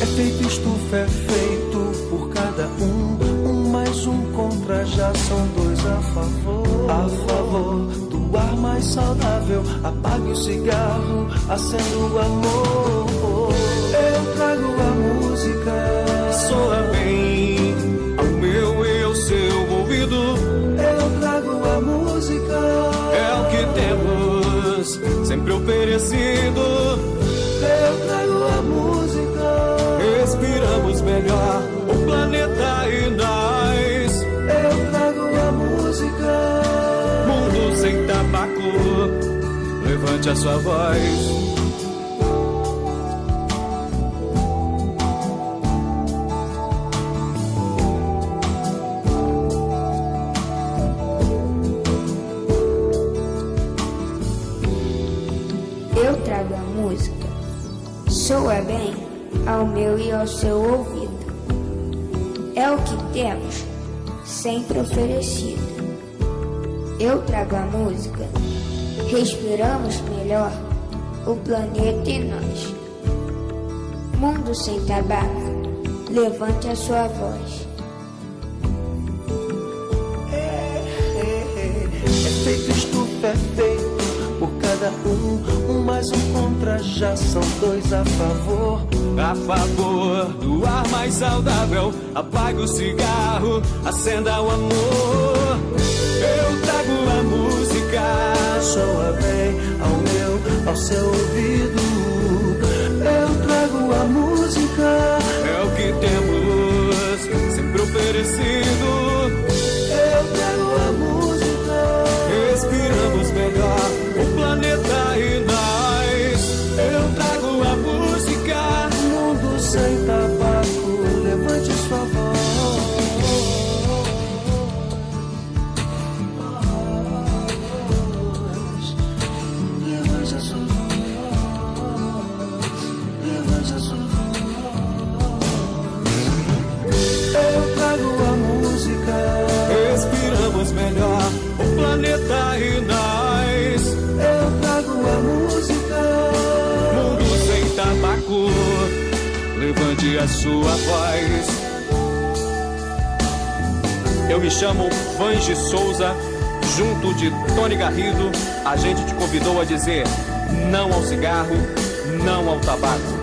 É feito estufa, é feito por cada um mais um contra, já são dois a favor. A favor do ar mais saudável, apague o cigarro, acenda o amor. Eu trago a música, Soa bem ao meu e ao seu ouvido. eu trago a música, É o que temos sempre oferecido. eu trago a música, Respiramos melhor o planeta e nós. eu trago a música. Mundo sem tabaco, levante a sua voz. Eu trago a música, soa bem ao meu e ao seu ouvido. É o que temos, sempre oferecido. Eu trago a música, respiramos melhor o planeta e nós. Mundo sem tabaco, levante a sua voz. É feito estufa, é feito por cada um mais um contra, já são dois a favor. A favor do ar mais saudável, apague o cigarro, acenda o amor. Eu trago a música, Soa bem ao meu, ao seu ouvido. Eu trago a música, é o que temos sempre oferecido. eu trago a música, Respiramos melhor o planeta e nós. Eu trago a música. mundo sem tabaco, levante sua voz. Levante a sua voz, levante a sua voz. Eu trago a música, Respiramos melhor o planeta e nós. eu trago a música, Mundo sem tabaco, levante a sua voz. Eu me chamo Vange Souza, junto de Tony Garrido, a gente te convidou a dizer não ao cigarro, não ao tabaco.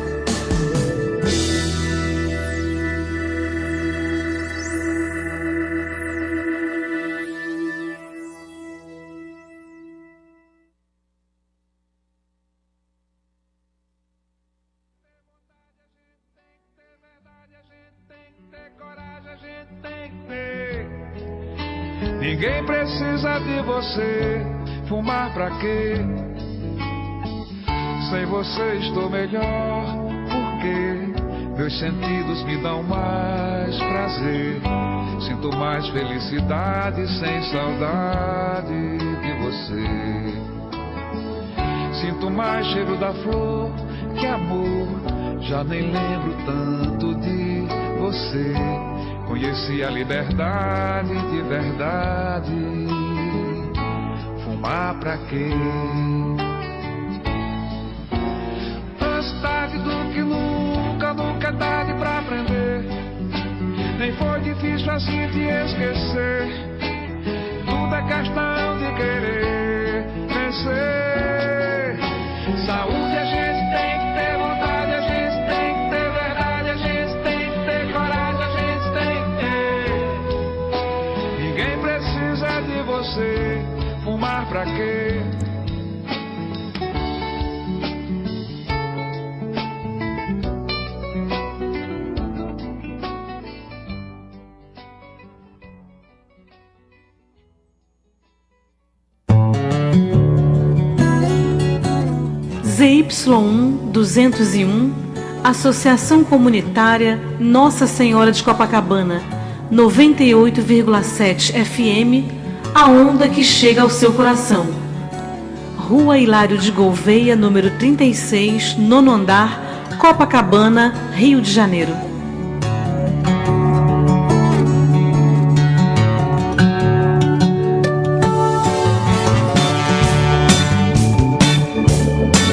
Ninguém precisa de você, fumar pra quê? Sem você estou melhor, porque meus sentidos me dão mais prazer. Sinto mais felicidade sem saudade de você. Sinto mais cheiro da flor que amor, já nem lembro tanto de você. Conheci a liberdade de verdade. Fumar pra quê? Antes tarde do que nunca, nunca é tarde pra aprender. Nem foi difícil assim te esquecer. Tudo é questão de querer vencer. Ninguém precisa de você. Fumar pra quê? ZY1 201, Associação Comunitária Nossa Senhora de Copacabana, 98,7 FM, a onda que chega ao seu coração. Rua Hilário de Gouveia, número 36, nono andar, Copacabana, Rio de Janeiro.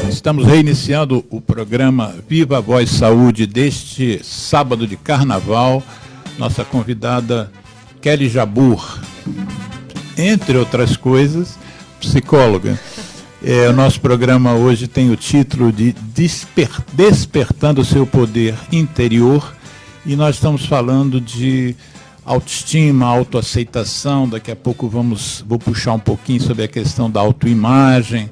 Estamos reiniciando o programa Viva a Voz Saúde deste sábado de carnaval. Nossa convidada Kelly Jabbour, entre outras coisas, psicóloga. O nosso programa hoje tem o título de Despertando o Seu Poder Interior, e nós estamos falando de autoestima, autoaceitação. Daqui a pouco vou puxar um pouquinho sobre a questão da autoimagem,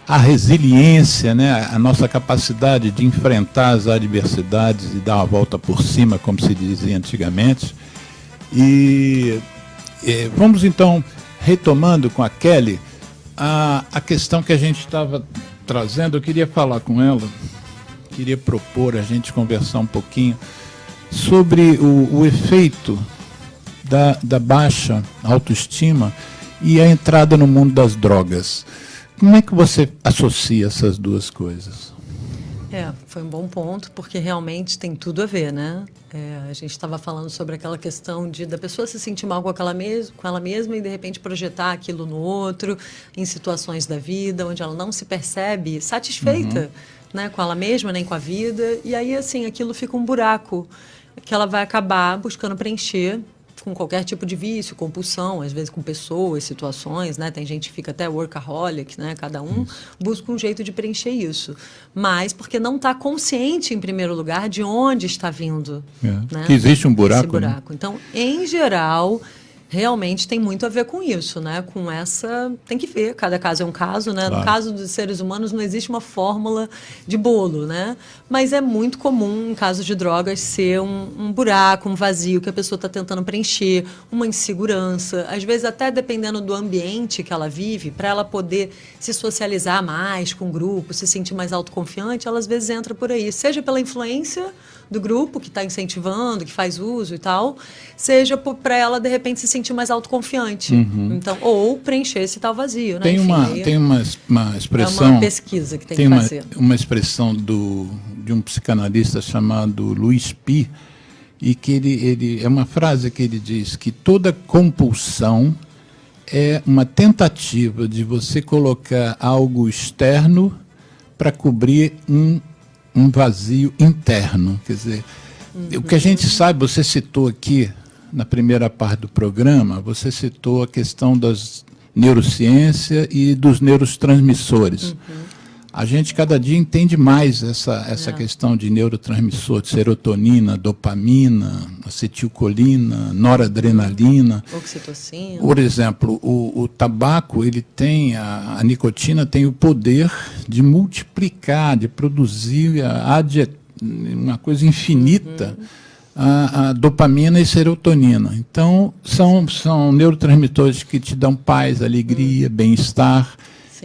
a resiliência, né? A nossa capacidade de enfrentar as adversidades e dar uma volta por cima, como se dizia antigamente. E vamos então, retomando com a Kelly, a questão que a gente estava trazendo. Eu queria falar com ela, queria propor a gente conversar um pouquinho sobre o efeito da baixa autoestima e a entrada no mundo das drogas. Como é que você associa essas duas coisas? Foi um bom ponto, porque realmente tem tudo a ver, né? A gente estava falando sobre aquela questão da pessoa se sentir mal com ela mesma e, de repente, projetar aquilo no outro, em situações da vida onde ela não se percebe satisfeita, né, com ela mesma, nem com a vida. E aí, assim, aquilo fica um buraco que ela vai acabar buscando preencher com qualquer tipo de vício, compulsão, às vezes com pessoas, situações, né? Tem gente que fica até workaholic, né? Cada um busca um jeito de preencher isso. Mas porque não está consciente, em primeiro lugar, de onde está vindo. Né? Que existe um buraco. Esse buraco. Né? Então, em geral, realmente tem muito a ver com isso, né? Com essa... Tem que ver, cada caso é um caso, né? Claro. No caso dos seres humanos não existe uma fórmula de bolo, né? Mas é muito comum, em caso de drogas, ser um buraco, um vazio que a pessoa está tentando preencher, uma insegurança, às vezes até dependendo do ambiente que ela vive, para ela poder se socializar mais com o grupo, se sentir mais autoconfiante, ela às vezes entra por aí, seja pela influência do grupo que está incentivando, que faz uso e tal, seja para ela, de repente, se sentir mais autoconfiante. Então, ou preencher esse tal vazio. Né? Tem uma expressão... É uma pesquisa que tem que fazer. Uma expressão de um psicanalista chamado Luiz Pi, e que ele é uma frase que ele diz que toda compulsão é uma tentativa de você colocar algo externo para cobrir um vazio interno. Quer dizer, o que a gente sabe, você citou aqui na primeira parte do programa, você citou a questão das neurociência e dos neurotransmissores. A gente cada dia entende mais essa questão de neurotransmissor, de serotonina, dopamina, acetilcolina, noradrenalina. Oxitocina. Por exemplo, o tabaco, ele tem, a nicotina tem o poder de multiplicar, de produzir uma coisa infinita, a dopamina e serotonina. Então, são neurotransmissores que te dão paz, alegria, bem-estar.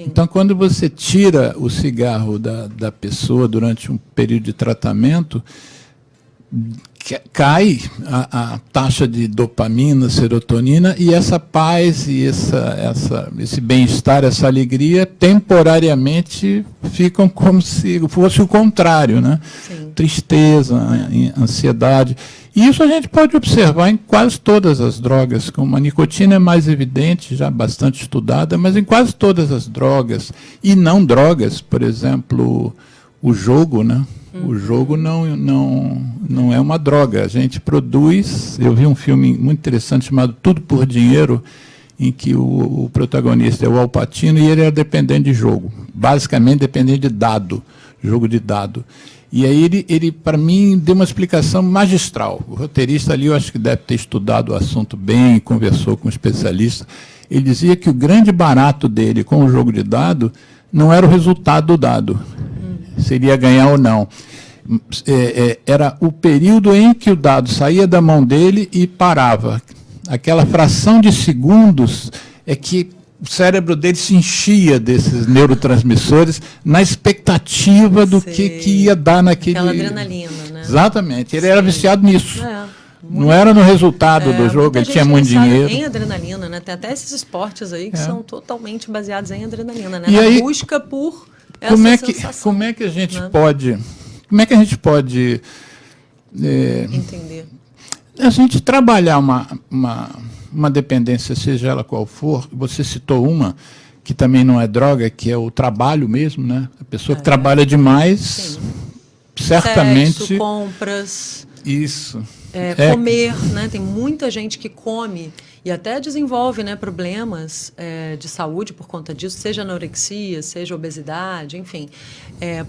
Então, quando você tira o cigarro da pessoa durante um período de tratamento, cai a taxa de dopamina, serotonina, e essa paz e esse bem-estar, essa alegria, temporariamente ficam como se fosse o contrário, né? Tristeza, ansiedade. E isso a gente pode observar em quase todas as drogas, como a nicotina é mais evidente, já bastante estudada, mas em quase todas as drogas, e não drogas, por exemplo, o jogo, né? O jogo não é uma droga. A gente produz... Eu vi um filme muito interessante chamado Tudo por Dinheiro, em que o protagonista é o Al Pacino e ele era dependente de jogo. Basicamente dependente de dado, jogo de dado. E aí ele para mim, deu uma explicação magistral. O roteirista ali, eu acho que deve ter estudado o assunto bem, conversou com um especialista. Ele dizia que o grande barato dele com o jogo de dado não era o resultado do dado, seria ganhar ou não. Era o período em que o dado saía da mão dele e parava. Aquela fração de segundos é que o cérebro dele se enchia desses neurotransmissores na expectativa do que ia dar naquele... Aquela adrenalina, né? Exatamente. Ele era viciado nisso. Muito. Não era no resultado do jogo, ele tinha muito dinheiro. Em adrenalina, né? Tem até esses esportes aí que são totalmente baseados em adrenalina, né? E na aí, busca por essa sensação. Como é que a gente pode... Como é que a gente pode... entender. A gente trabalhar uma dependência, seja ela qual for. Você citou uma que também não é droga, que é o trabalho mesmo, né? A pessoa que trabalha demais, certamente... Sexo, compras... Isso. Comer, né? Tem muita gente que come e até desenvolve, né, problemas de saúde por conta disso, seja anorexia, seja obesidade, enfim,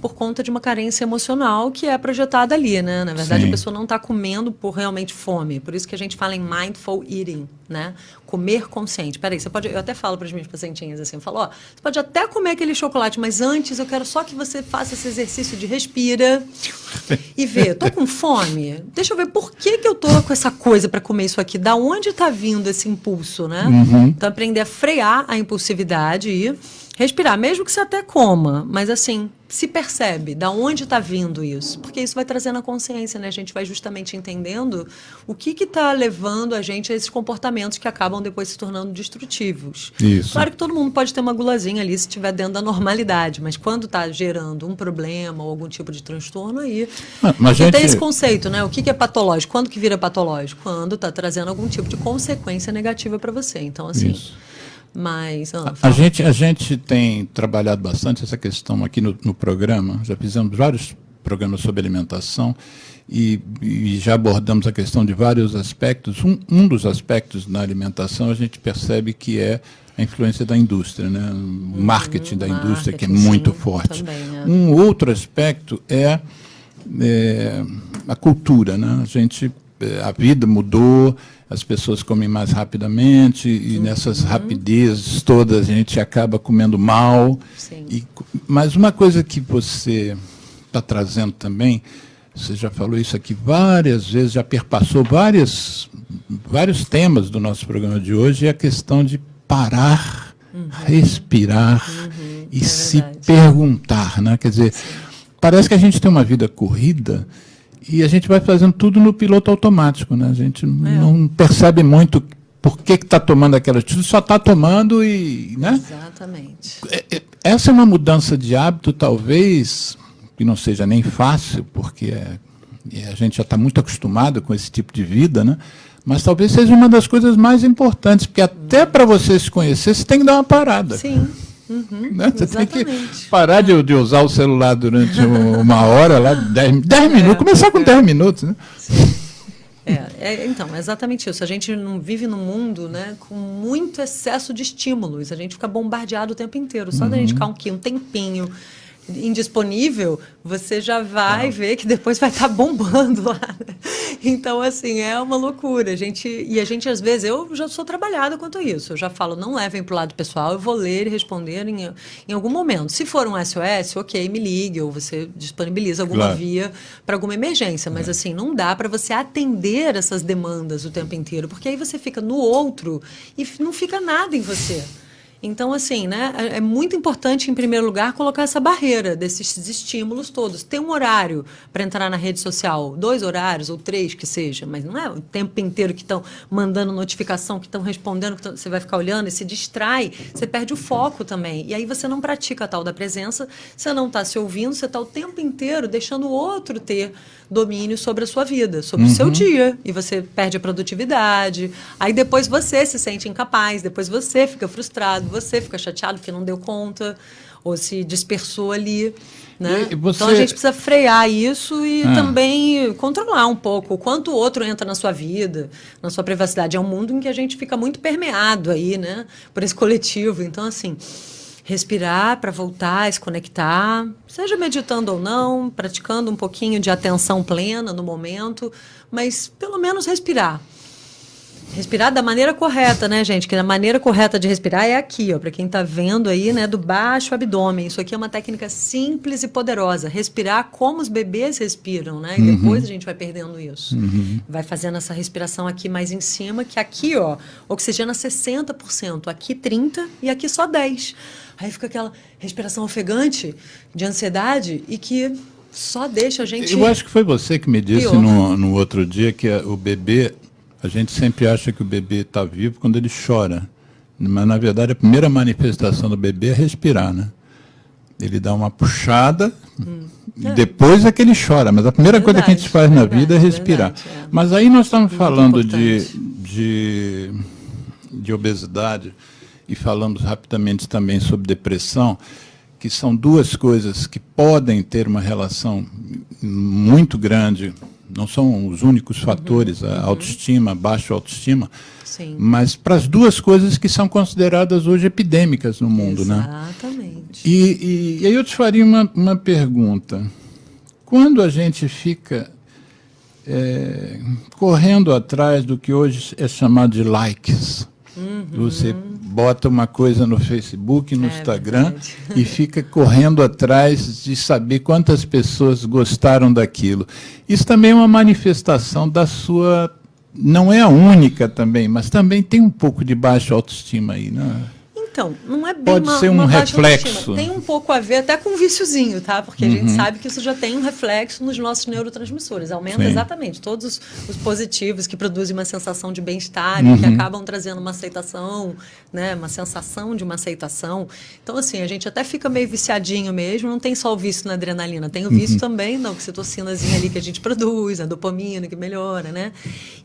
por conta de uma carência emocional que é projetada ali, né? Na verdade, a pessoa não está comendo por realmente fome. Por isso que a gente fala em mindful eating, né? Comer consciente. Peraí, você pode... Eu até falo para as minhas pacientinhas assim, eu falo, você pode até comer aquele chocolate, mas antes eu quero só que você faça esse exercício de respira e vê, tô com fome? Deixa eu ver por que eu tô com essa coisa para comer isso aqui, da onde está vindo esse impulso, né? Então, aprender a frear a impulsividade e respirar, mesmo que você até coma, mas assim, se percebe da onde está vindo isso, porque isso vai trazendo a consciência, né? A gente vai justamente entendendo o que está levando a gente a esses comportamentos que acabam depois se tornando destrutivos. Isso. Claro que todo mundo pode ter uma gulazinha ali se estiver dentro da normalidade, mas quando está gerando um problema ou algum tipo de transtorno, aí tem esse conceito, né? O que é patológico? Quando que vira patológico? Quando está trazendo algum tipo de consequência negativa para você. Então, assim... Isso. Mas, a gente tem trabalhado bastante essa questão aqui no programa, já fizemos vários programas sobre alimentação e já abordamos a questão de vários aspectos. Um dos aspectos na alimentação a gente percebe que é a influência da indústria, né? O marketing da indústria, que é muito forte. Também, né? Um outro aspecto é a cultura, né? A vida mudou, as pessoas comem mais rapidamente e nessas rapidezes todas a gente acaba comendo mal. Mas uma coisa que você está trazendo também, você já falou isso aqui várias vezes, já perpassou vários temas do nosso programa de hoje, é a questão de parar, respirar e se perguntar, né? Quer dizer, parece que a gente tem uma vida corrida e a gente vai fazendo tudo no piloto automático, né? A gente não percebe muito por que está tomando aquela atitude, só está tomando e... né? Exatamente. Essa é uma mudança de hábito, talvez, que não seja nem fácil, porque a gente já está muito acostumado com esse tipo de vida, né? Mas talvez seja uma das coisas mais importantes, porque até para você se conhecer, você tem que dar uma parada. Sim. Né? Você tem que parar de usar o celular durante uma hora, lá, 10 minutos, começar com 10 minutos. Né? Então, é exatamente isso. A gente não vive num mundo, né, com muito excesso de estímulos. A gente fica bombardeado o tempo inteiro. Só da gente ficar um tempinho indisponível, você já vai ver que depois vai estar bombando lá. Então, assim, é uma loucura. A gente, às vezes, eu já sou trabalhada quanto a isso. Eu já falo, não levem para o lado pessoal, eu vou ler e responder em algum momento. Se for um SOS, ok, me ligue, ou você disponibiliza alguma via para alguma emergência. Mas, assim, não dá para você atender essas demandas o tempo inteiro, porque aí você fica no outro e não fica nada em você. Então, assim, né, é muito importante, em primeiro lugar, colocar essa barreira desses estímulos todos. Tem um horário para entrar na rede social, 2 horários ou 3 que seja, mas não é o tempo inteiro que estão mandando notificação, que estão respondendo, que você vai ficar olhando e se distrai, você perde o foco também. E aí você não pratica a tal da presença, você não está se ouvindo, você está o tempo inteiro deixando o outro ter domínio sobre a sua vida, sobre o seu dia. E você perde a produtividade. Aí depois você se sente incapaz, depois você fica frustrado, você fica chateado porque não deu conta ou se dispersou ali, né? Então a gente precisa frear isso e também controlar um pouco o quanto o outro entra na sua vida, na sua privacidade. É um mundo em que a gente fica muito permeado aí, né, por esse coletivo. Então, assim, respirar para voltar a se conectar, seja meditando ou não, praticando um pouquinho de atenção plena no momento, mas pelo menos respirar. Respirar da maneira correta, né, gente? Que a maneira correta de respirar é aqui, ó, para quem está vendo aí, né, do baixo abdômen. Isso aqui é uma técnica simples e poderosa. Respirar como os bebês respiram, né? E depois a gente vai perdendo isso. Vai fazendo essa respiração aqui mais em cima, que aqui, ó, oxigena 60%, aqui 30% e aqui só 10%. Aí fica aquela respiração ofegante de ansiedade e que só deixa a gente... Eu acho que foi você que me disse no outro dia que o bebê... A gente sempre acha que o bebê está vivo quando ele chora. Mas, na verdade, a primeira manifestação do bebê é respirar, né? Ele dá uma puxada, e depois é que ele chora. Mas a primeira coisa que a gente faz na vida é respirar. Mas aí nós estamos falando de obesidade e falamos rapidamente também sobre depressão, que são duas coisas que podem ter uma relação muito grande. Não são os únicos fatores, a autoestima, a baixa autoestima, Sim. mas para as duas coisas que são consideradas hoje epidêmicas no mundo. Exatamente. Né? E aí eu te faria uma pergunta. Quando a gente fica correndo atrás do que hoje é chamado de likes, você bota uma coisa no Facebook, no Instagram, e fica correndo atrás de saber quantas pessoas gostaram daquilo. Isso também é uma manifestação da sua... Não é a única também, mas também tem um pouco de baixa autoestima aí, né? Então, não é bem Pode ser um baixa reflexo. autoestima. Tem um pouco a ver até com um viciozinho, tá? Porque a gente sabe que isso já tem um reflexo nos nossos neurotransmissores. Aumenta exatamente todos os positivos que produzem uma sensação de bem-estar e que acabam trazendo uma aceitação, né? Uma sensação de uma aceitação. Então, assim, a gente até fica meio viciadinho mesmo. Não tem só o vício na adrenalina, tem o vício também na oxitocinazinha ali que a gente produz, a dopamina que melhora, né?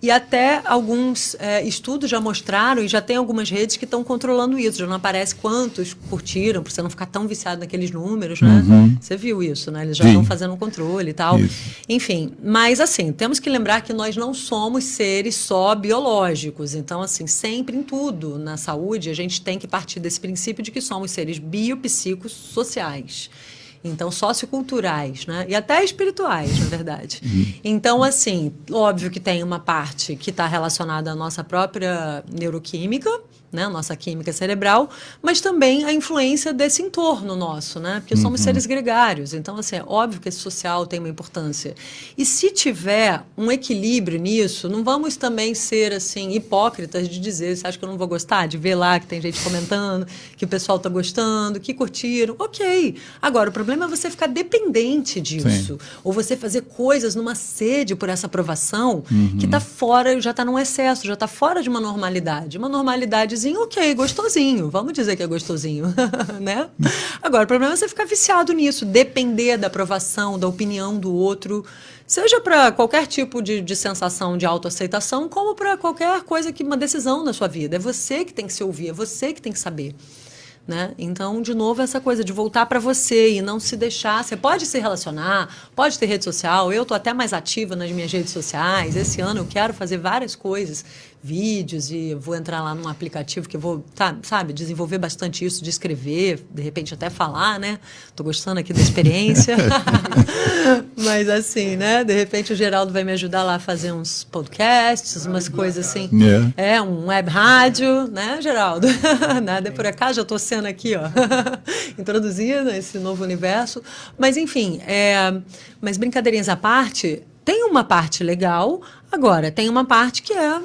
E até alguns estudos já mostraram e já tem algumas redes que estão controlando isso. Já não aparece quantos curtiram, para você não ficar tão viciado naqueles números, né? Você viu isso, né? Eles já estão fazendo um controle e tal. Isso. Enfim, mas assim, temos que lembrar que nós não somos seres só biológicos. Então, assim, sempre em tudo, na saúde, a gente tem que partir desse princípio de que somos seres biopsicossociais. Então, socioculturais, né? E até espirituais, na verdade. Então, assim, óbvio que tem uma parte que está relacionada à nossa própria neuroquímica, né? Nossa química cerebral, mas também a influência desse entorno nosso, né? Porque somos seres gregários. Então, assim, é óbvio que esse social tem uma importância. E se tiver um equilíbrio nisso, não vamos também ser, assim, hipócritas de dizer, você acha que eu não vou gostar? De ver lá que tem gente comentando, que o pessoal está gostando, que curtiram. Ok. Agora, o problema é você ficar dependente disso. Sim. Ou você fazer coisas numa sede por essa aprovação que está fora, já está num excesso, já está fora de uma normalidade. Uma normalidadezinha, ok, gostosinho. Vamos dizer que é gostosinho, né? Agora, o problema é você ficar viciado nisso, depender da aprovação, da opinião do outro, seja para qualquer tipo de sensação de autoaceitação, como para qualquer coisa, uma decisão na sua vida. É você que tem que se ouvir, é você que tem que saber. Né? Então, de novo, essa coisa de voltar para você e não se deixar. Você pode se relacionar, pode ter rede social. Eu estou até mais ativa nas minhas redes sociais. Esse ano eu quero fazer várias coisas, vídeos, e vou entrar lá num aplicativo que eu vou, sabe, desenvolver bastante isso, de escrever, de repente até falar, né? Estou gostando aqui da experiência. Mas assim, né? De repente o Geraldo vai me ajudar lá a fazer uns podcasts, umas coisas assim. Um web rádio, né, Geraldo? Nada é por acaso, já estou sendo aqui, ó, introduzindo esse novo universo. Mas, enfim, mas brincadeirinhas à parte, tem uma parte legal, agora tem uma parte que é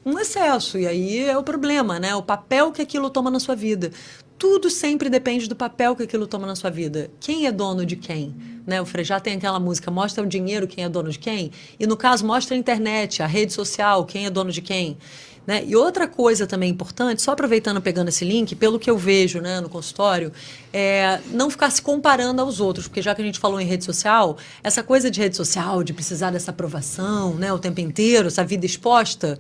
um excesso, e aí é o problema, né? O papel que aquilo toma na sua vida. Tudo sempre depende do papel que aquilo toma na sua vida. Quem é dono de quem? Né? O Frejá tem aquela música, mostra o dinheiro, quem é dono de quem? E, no caso, mostra a internet, a rede social, quem é dono de quem? Né? E outra coisa também importante, só aproveitando, pegando esse link, pelo que eu vejo, né, no consultório, é não ficar se comparando aos outros, porque já que a gente falou em rede social, essa coisa de rede social, de precisar dessa aprovação, né, o tempo inteiro, essa vida exposta,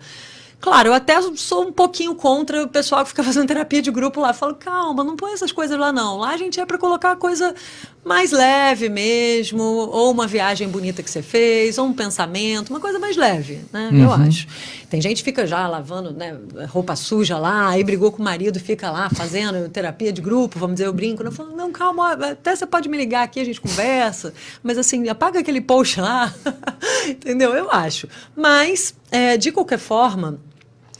Claro, eu até sou um pouquinho contra o pessoal que fica fazendo terapia de grupo lá. Eu falo, calma, não põe essas coisas lá não. Lá a gente é para colocar a coisa mais leve mesmo, ou uma viagem bonita que você fez, ou um pensamento, uma coisa mais leve, né? Eu acho. Tem gente que fica já lavando, né, roupa suja lá, aí brigou com o marido, fica lá fazendo terapia de grupo, vamos dizer, eu brinco. Eu falo, não, calma, até você pode me ligar aqui, a gente conversa, mas assim, apaga aquele post lá, entendeu? Eu acho. Mas, de qualquer forma,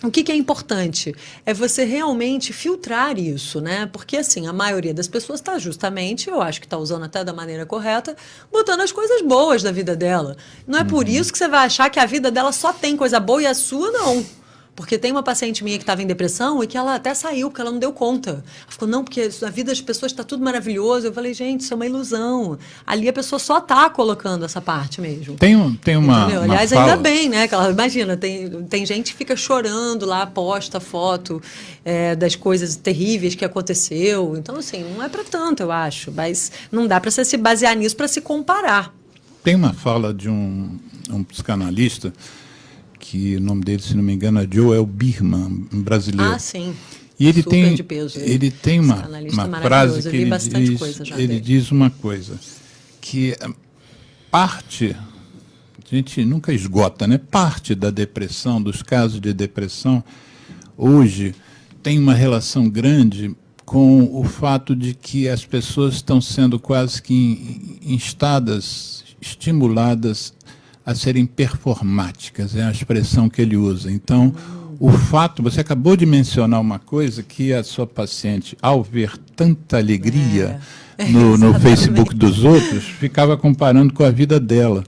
o que é importante? É você realmente filtrar isso, né? Porque, assim, a maioria das pessoas está justamente, eu acho que está usando até da maneira correta, botando as coisas boas da vida dela. Não é por isso que você vai achar que a vida dela só tem coisa boa e a sua não. Porque tem uma paciente minha que estava em depressão e que ela até saiu, porque ela não deu conta. Ela ficou, não, porque a vida das pessoas está tudo maravilhoso. Eu falei, gente, isso é uma ilusão. Ali a pessoa só está colocando essa parte mesmo. Tem uma Aliás, fala... ainda bem, né? Que ela, imagina, tem gente que fica chorando lá, posta foto das coisas terríveis que aconteceu. Então, assim, não é para tanto, eu acho. Mas não dá para você se basear nisso para se comparar. Tem uma fala de um psicanalista, que o nome dele, se não me engano, é Joel Birman, um brasileiro. Ah, sim. E ele super de peso. Ele tem uma frase que ele diz uma coisa, que parte, a gente nunca esgota, né? Parte da depressão, dos casos de depressão, hoje tem uma relação grande com o fato de que as pessoas estão sendo quase que instadas, estimuladas a serem performáticas, é a expressão que ele usa. Então, o fato, você acabou de mencionar uma coisa que a sua paciente, ao ver tanta alegria no Facebook dos outros, ficava comparando com a vida dela.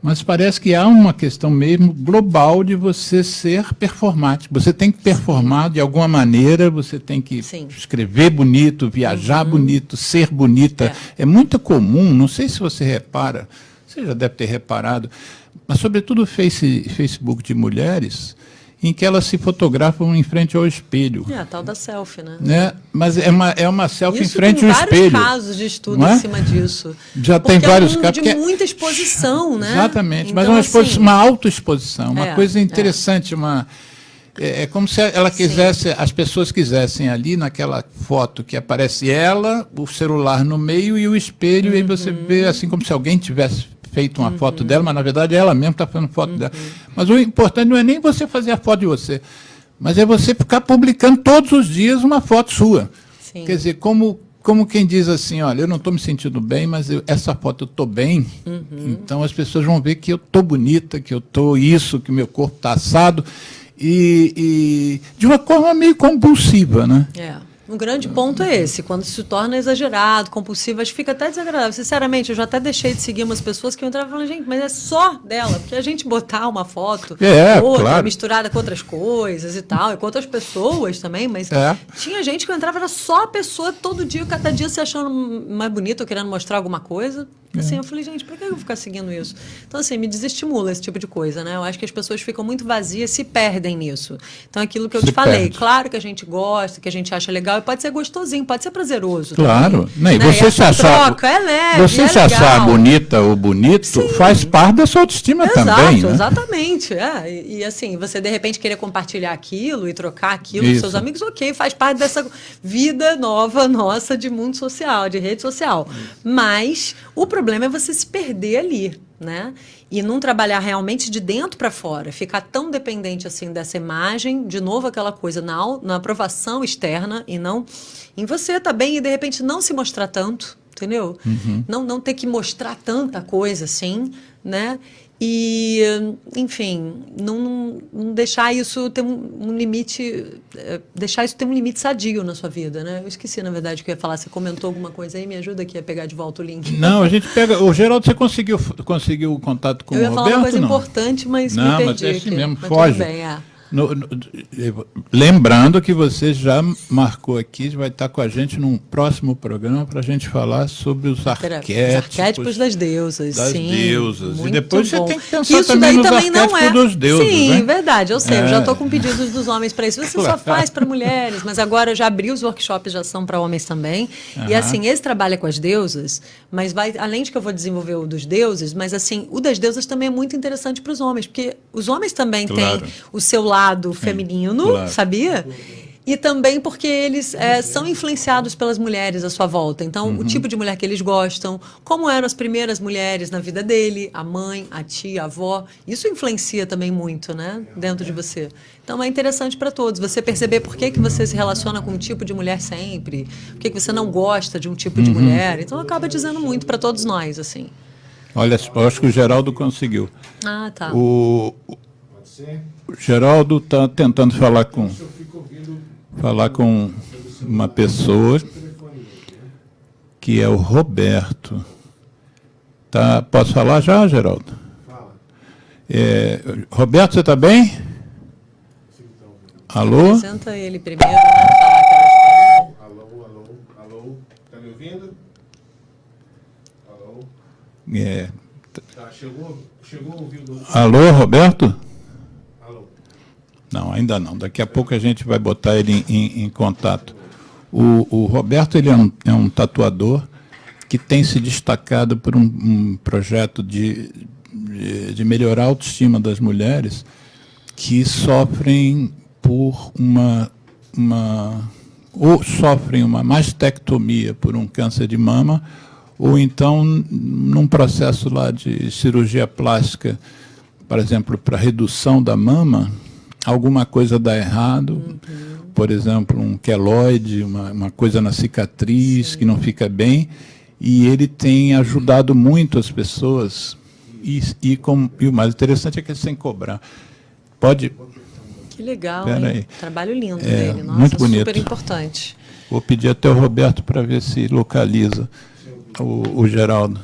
Mas parece que há uma questão mesmo global de você ser performático. Você tem que performar de alguma maneira, você tem que escrever bonito, viajar bonito, ser bonita. É muito comum, não sei se você repara, você já deve ter reparado, mas sobretudo o Facebook de mulheres, em que elas se fotografam em frente ao espelho. A tal da selfie, né? Mas é uma selfie isso em frente ao espelho. Tem vários casos de estudo em cima disso. Já tem vários casos. De muita exposição, né? Exatamente, então, mas uma autoexposição, uma coisa interessante, é como se ela quisesse, as pessoas quisessem ali naquela foto que aparece ela, o celular no meio e o espelho, e aí você vê assim como se alguém tivesse feito uma foto dela, mas na verdade ela mesma está fazendo foto dela. Mas o importante não é nem você fazer a foto de você, mas é você ficar publicando todos os dias uma foto sua. Sim. Quer dizer, como quem diz assim, olha, eu não estou me sentindo bem, mas essa foto eu estou bem, então as pessoas vão ver que eu estou bonita, que eu estou isso, que meu corpo está assado, e de uma forma meio compulsiva, né? Um grande ponto é esse, quando se torna exagerado, compulsivo, acho que fica até desagradável. Sinceramente, eu já até deixei de seguir umas pessoas que entravam e falavam, gente, mas é só dela, porque a gente botar uma foto outra, misturada com outras coisas e tal, e com outras pessoas também, mas tinha gente que entrava, era só a pessoa todo dia, cada dia se achando mais bonita ou querendo mostrar alguma coisa. Assim, eu falei, gente, por que eu vou ficar seguindo isso? Então, assim, me desestimula esse tipo de coisa, né? Eu acho que as pessoas ficam muito vazias, se perdem nisso. Então, aquilo que eu te falei, claro que a gente gosta, que a gente acha legal, e pode ser gostosinho, pode ser prazeroso. Claro. Também, né? E você se achar, troca é leve, você se achar bonita ou bonito, faz parte da sua autoestima também, né? Exatamente. E assim, você de repente querer compartilhar aquilo e trocar aquilo com seus amigos, ok, faz parte dessa vida nova nossa de mundo social, de rede social. Mas o problema é você se perder ali, né? E não trabalhar realmente de dentro para fora, ficar tão dependente assim dessa imagem, de novo aquela coisa na aprovação externa e não em você tá bem e de repente não se mostrar tanto, entendeu? Não ter que mostrar tanta coisa assim, né? E, enfim, não deixar isso ter um limite, deixar isso ter um limite sadio na sua vida, né? Eu esqueci, na verdade, o que eu ia falar. Você comentou alguma coisa aí? Me ajuda aqui a pegar de volta o link. Não, a gente pega... O Geraldo, você conseguiu o contato com o Roberto? Eu ia falar uma coisa importante, mas me perdi. Não, mas é assim mesmo, mas foge. Tudo bem, Lembrando que você já marcou aqui, vai estar com a gente num próximo programa para a gente falar sobre os arquétipos das deusas. E depois você tem que pensar isso também nos também arquétipos dos deuses. Sim, né? verdade, eu sei. Eu já estou com pedidos dos homens para isso. Você só faz para mulheres, mas agora eu já abri os workshops, já são para homens também. E assim, esse trabalho é com as deusas, mas além de que eu vou desenvolver o dos deuses, mas assim, o das deusas também é muito interessante para os homens, porque os homens também Claro. têm o seu lado feminino, claro. sabia? E também porque eles são influenciados pelas mulheres à sua volta. Então, o tipo de mulher que eles gostam, como eram as primeiras mulheres na vida dele, a mãe, a tia, a avó, isso influencia também muito, né, dentro de você. Então, é interessante para todos você perceber por que você se relaciona com um tipo de mulher sempre, por que você não gosta de um tipo de mulher. Então, acaba dizendo muito para todos nós, assim. Olha, eu acho que o Geraldo conseguiu. Ah, tá. O Geraldo está tentando falar com uma pessoa que é o Roberto. Tá, posso falar já, Geraldo? Roberto, você está bem? Alô? Apresenta ele primeiro, né? Falar aquela história. Alô, tá me ouvindo? Alô? Tá, chegou o ouvido. Alô, Roberto? Alô? Não, ainda não. Daqui a pouco a gente vai botar ele em contato. O Roberto ele é um tatuador que tem se destacado por um projeto de melhorar a autoestima das mulheres que sofrem por ou sofrem uma mastectomia por um câncer de mama, ou então num processo lá de cirurgia plástica, por exemplo, para redução da mama, alguma coisa dá errado, por exemplo, um queloide, uma coisa na cicatriz que não fica bem, e ele tem ajudado muito as pessoas, e o mais interessante é que é sem cobrar. Pode... Que legal, Pera hein? aí. Trabalho lindo dele. Nossa, muito bonito. super importante. Vou pedir até o Roberto para ver se localiza o Geraldo.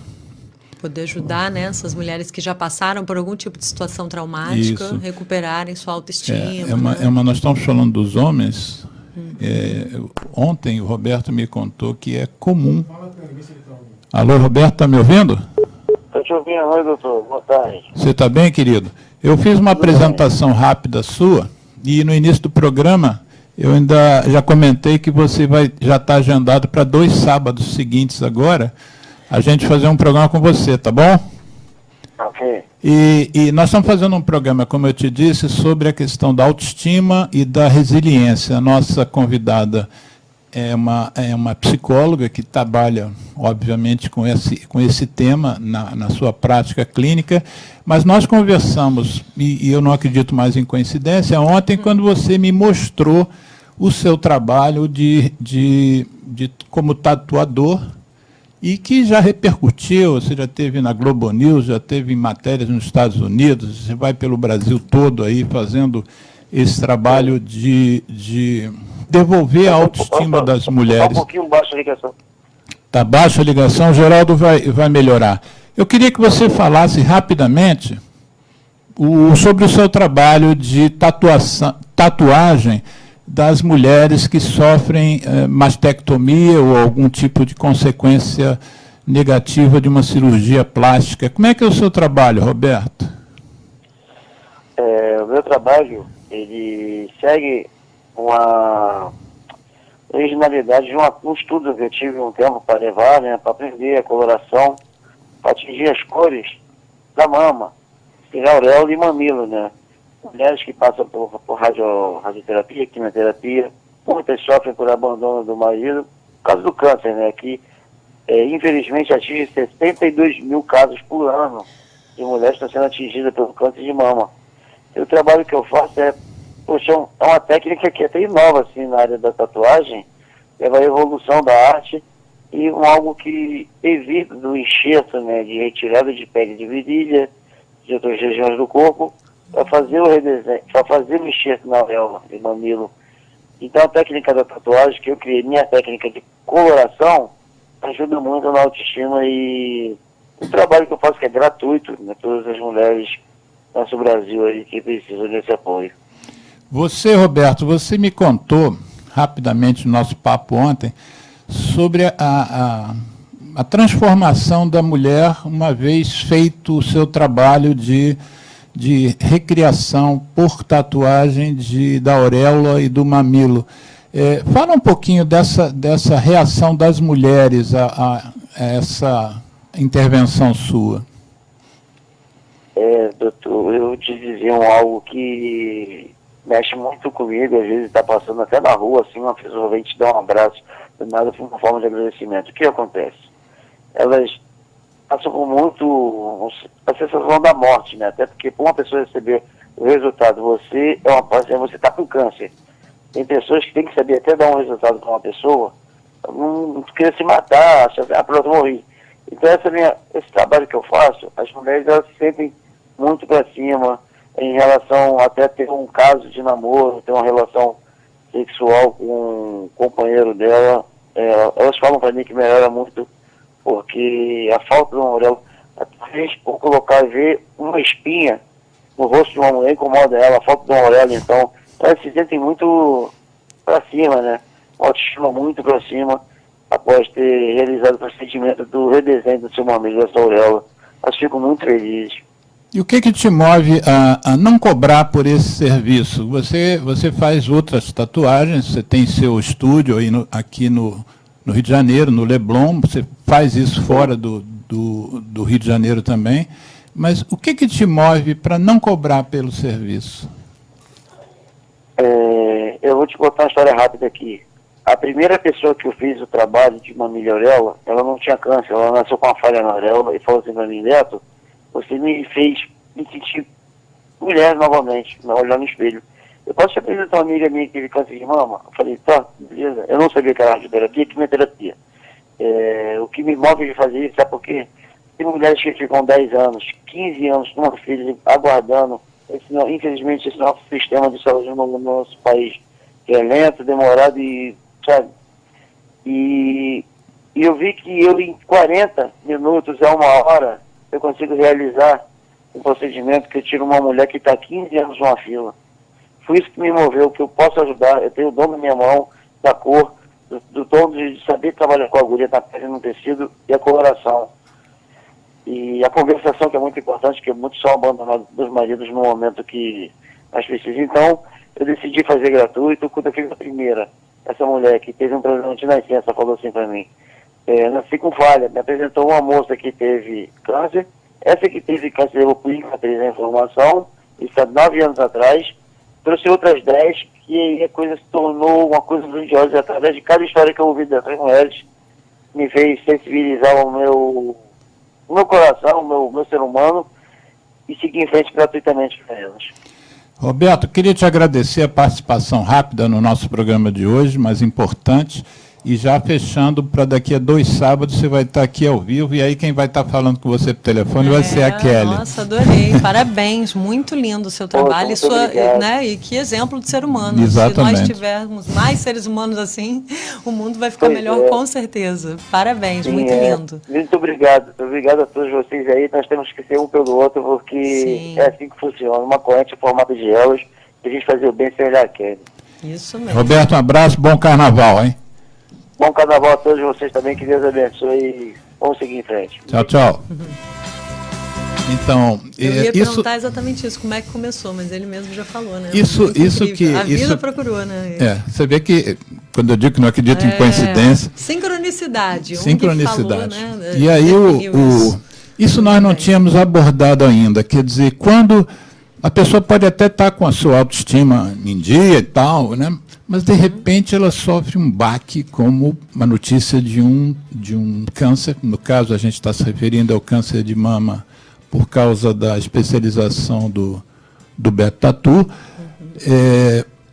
Poder ajudar, né, essas mulheres que já passaram por algum tipo de situação traumática, Isso. recuperarem sua autoestima. Nós estamos falando dos homens. Ontem o Roberto me contou que é comum. Alô, Roberto, está me ouvindo? Estou te ouvindo, oi, doutor. Boa tarde. Você está bem, querido? Eu fiz uma apresentação rápida sua e no início do programa eu ainda já comentei que você já está agendado para 2 sábados seguintes agora a gente fazer um programa com você, tá bom? Ok. E nós estamos fazendo um programa, como eu te disse, sobre a questão da autoestima e da resiliência. A nossa convidada é uma psicóloga que trabalha, obviamente, com esse tema na sua prática clínica, mas nós conversamos, e eu não acredito mais em coincidência, ontem, quando você me mostrou o seu trabalho como tatuador, e que já repercutiu, você já teve na Globo News, já teve em matérias nos Estados Unidos, você vai pelo Brasil todo aí fazendo esse trabalho de devolver a autoestima das mulheres. Está um pouquinho baixa a ligação. Está baixa a ligação, o Geraldo vai melhorar. Eu queria que você falasse rapidamente sobre o seu trabalho de tatuagem das mulheres que sofrem mastectomia ou algum tipo de consequência negativa de uma cirurgia plástica. Como é que é o seu trabalho, Roberto? O meu trabalho, ele segue uma originalidade de um estudo que eu tive um tempo para levar, né, para aprender a coloração, para atingir as cores da mama, auréola e mamilo, né? Mulheres que passam por radioterapia, quimioterapia, muitas sofrem por abandono do marido, por causa do câncer, né? Que infelizmente atinge 72 mil casos por ano de mulheres que estão sendo atingidas pelo câncer de mama. E o trabalho que eu faço é uma técnica que até inova assim, na área da tatuagem, leva a evolução da arte e algo que evita do enxerto, né, de retirada de pele de virilha, de outras regiões do corpo, para fazer o redesenho, para fazer o enxerto na auréola e mamilo. Então a técnica da tatuagem que eu criei, minha técnica de coloração, ajuda muito na autoestima e o trabalho que eu faço que é gratuito, né, todas as mulheres do nosso Brasil aí que precisam desse apoio. Você, Roberto, você me contou rapidamente no nosso papo ontem sobre a transformação da mulher uma vez feito o seu trabalho de recriação por tatuagem da auréola e do mamilo. Fala um pouquinho dessa reação das mulheres a essa intervenção sua. doutor, eu te dizer algo que mexe muito comigo, às vezes está passando até na rua, assim, uma pessoa vem te dar um abraço, do nada foi uma forma de agradecimento. O que acontece? Elas passam por muito a sensação da morte, né? Até porque para uma pessoa receber o resultado, você está com câncer. Tem pessoas que têm que saber até dar um resultado para uma pessoa, não querer se matar, achar, pronto, morri. Então esse trabalho que eu faço, as mulheres elas se sentem muito para cima em relação até ter um caso de namoro, ter uma relação sexual com um companheiro dela. Elas falam para mim que melhora muito, porque a falta de uma auréola, até por colocar e ver uma espinha no rosto de uma mulher incomoda ela, a falta de uma auréola, então elas se sentem muito para cima, né? Uma autoestima muito para cima, após ter realizado o procedimento do redesenho do seu mamilo, dessa auréola. Elas ficam muito felizes. E o que te move a não cobrar por esse serviço? Você faz outras tatuagens, você tem seu estúdio aí aqui no Rio de Janeiro, no Leblon, você faz isso fora do Rio de Janeiro também, mas o que te move para não cobrar pelo serviço? Eu vou te contar uma história rápida aqui. A primeira pessoa que eu fiz o trabalho de mamilo e auréola, ela não tinha câncer, ela nasceu com uma falha na auréola e falou assim para mim, Neto, você me fez me sentir mulher novamente, olhar no espelho. Eu posso te apresentar uma amiga minha que teve câncer de mama? Eu falei, tá, beleza. Eu não sabia que era radioterapia e quimioterapia. O que me move de fazer isso é porque tem mulheres que ficam 10 anos, 15 anos com uma filha aguardando. Infelizmente, esse nosso sistema de saúde no nosso país, que é lento, demorado e, sabe? E eu vi que eu em 40 minutos a 1 hora, eu consigo realizar um procedimento que eu tiro uma mulher que está 15 anos numa fila. Foi isso que me moveu, que eu posso ajudar. Eu tenho o dom na minha mão, da cor, do tom de saber trabalhar com a agulha na pele, no tecido e a coloração. E a conversação, que é muito importante, que muitos são abandonados dos maridos no momento que mais precisa. Então, eu decidi fazer gratuito. Quando eu fiz a primeira, essa mulher que teve um problema de nascença falou assim para mim, nasci com falha, me apresentou uma moça que teve câncer. Essa que teve câncer, eu fui matriz a informação, isso há 9 anos atrás. Trouxe outras 10, e aí a coisa se tornou uma coisa grandiosa. Através de cada história que eu ouvi dessas mulheres, me fez sensibilizar o meu coração, o meu ser humano, e seguir em frente gratuitamente para elas. Roberto, queria te agradecer a participação rápida no nosso programa de hoje, mas importante, e já fechando para daqui a 2 sábados você vai estar aqui ao vivo, e aí quem vai estar falando com você por telefone vai ser a Kelly. Nossa, adorei, parabéns, muito lindo o seu trabalho e que exemplo de ser humano. Exatamente. Se nós tivermos mais seres humanos assim, o mundo vai ficar melhor com certeza. Parabéns, muito lindo. Muito obrigado a todos vocês aí, nós temos que ser um pelo outro, porque é assim que funciona, uma corrente formada de elas, e a gente fazer o bem sem olhar a Kelly. Isso mesmo. Roberto, um abraço, bom carnaval, hein? Bom carnaval a todos vocês também, que Deus abençoe e vamos seguir em frente. Tchau, tchau. Então, eu ia perguntar exatamente isso, como é que começou, mas ele mesmo já falou, né? A vida procurou, né? Você vê que, quando eu digo que não acredito em coincidência... Sincronicidade. Sincronicidade. Falou, né? E aí, isso nós não tínhamos abordado ainda, quer dizer, quando a pessoa pode até estar com a sua autoestima em dia e tal, né? Mas, de repente, ela sofre um baque, como uma notícia de um câncer. No caso, a gente está se referindo ao câncer de mama por causa da especialização do beta-tatu.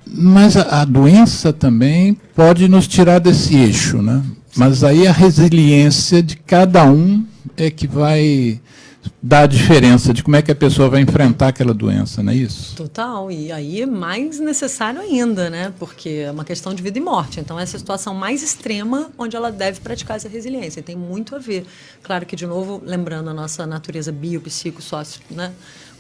Mas a doença também pode nos tirar desse eixo, né? Mas aí a resiliência de cada um é que vai dar a diferença de como é que a pessoa vai enfrentar aquela doença, não é isso? Total, e aí é mais necessário ainda, né? Porque é uma questão de vida e morte. Então, essa é a situação mais extrema onde ela deve praticar essa resiliência. E tem muito a ver. Claro que, de novo, lembrando a nossa natureza bio, psico, sócio, né?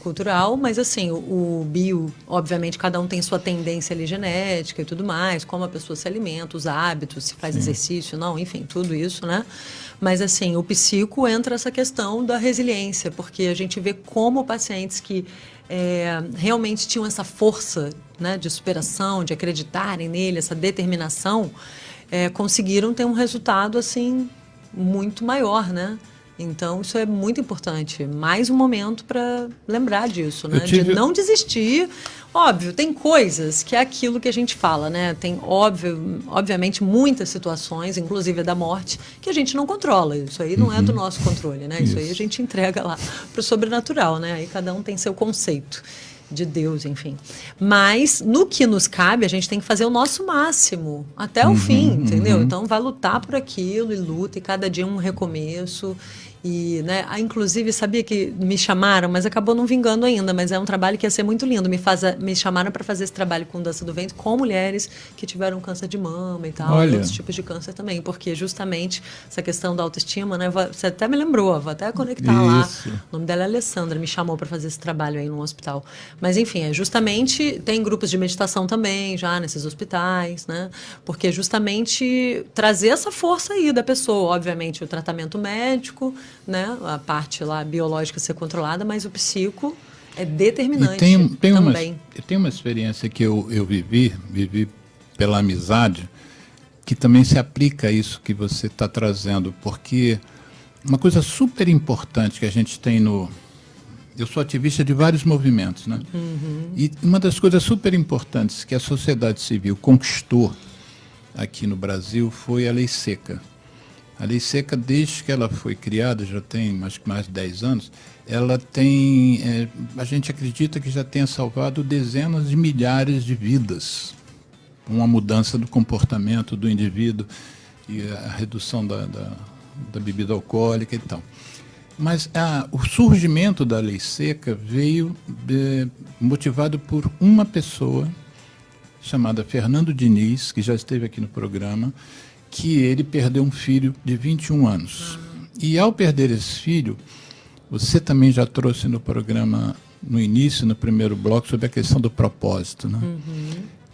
Cultural, mas assim, o bio, obviamente, cada um tem sua tendência ali genética e tudo mais, como a pessoa se alimenta, os hábitos, se faz exercício, não, enfim, tudo isso, né? Mas assim, o psico entra essa questão da resiliência, porque a gente vê como pacientes que realmente tinham essa força, né, de superação, de acreditarem nele, essa determinação, conseguiram ter um resultado assim muito maior, né? Então, isso é muito importante. Mais um momento para lembrar disso, né? tive- De não desistir. Óbvio, tem coisas que é aquilo que a gente fala, né? Tem, obviamente, muitas situações, inclusive a da morte, que a gente não controla. Isso aí não é do nosso controle, né? Isso aí a gente entrega lá para o sobrenatural, né? Aí cada um tem seu conceito de Deus, enfim. Mas, no que nos cabe, a gente tem que fazer o nosso máximo, até o fim, entendeu? Então, vai lutar por aquilo e luta, e cada dia um recomeço. E, né, inclusive, sabia que me chamaram, mas acabou não vingando ainda, mas é um trabalho que ia ser muito lindo. Me chamaram para fazer esse trabalho com Dança do Ventre com mulheres que tiveram câncer de mama e tal, Olha. outros tipos de câncer também, porque justamente essa questão da autoestima, né, você até me lembrou, vou até conectar lá. Isso. O nome dela é Alessandra, me chamou para fazer esse trabalho aí no hospital. Mas, enfim, justamente tem grupos de meditação também já nesses hospitais, né? Porque é justamente trazer essa força aí da pessoa, obviamente o tratamento médico, né? A parte lá biológica ser controlada, mas o psico é determinante também. Tem uma experiência que eu vivi pela amizade, que também se aplica a isso que você está trazendo, porque uma coisa super importante que a gente tem eu sou ativista de vários movimentos, né? E uma das coisas super importantes que a sociedade civil conquistou aqui no Brasil foi a Lei Seca. A Lei Seca, desde que ela foi criada, já tem mais de 10 anos, ela tem, a gente acredita que já tenha salvado dezenas de milhares de vidas. Uma mudança do comportamento do indivíduo e a redução da bebida alcoólica e tal. Mas o surgimento da Lei Seca veio motivado por uma pessoa chamada Fernando Diniz, que já esteve aqui no programa, que ele perdeu um filho de 21 anos. E ao perder esse filho, você também já trouxe no programa, no início, no primeiro bloco, sobre a questão do propósito, né?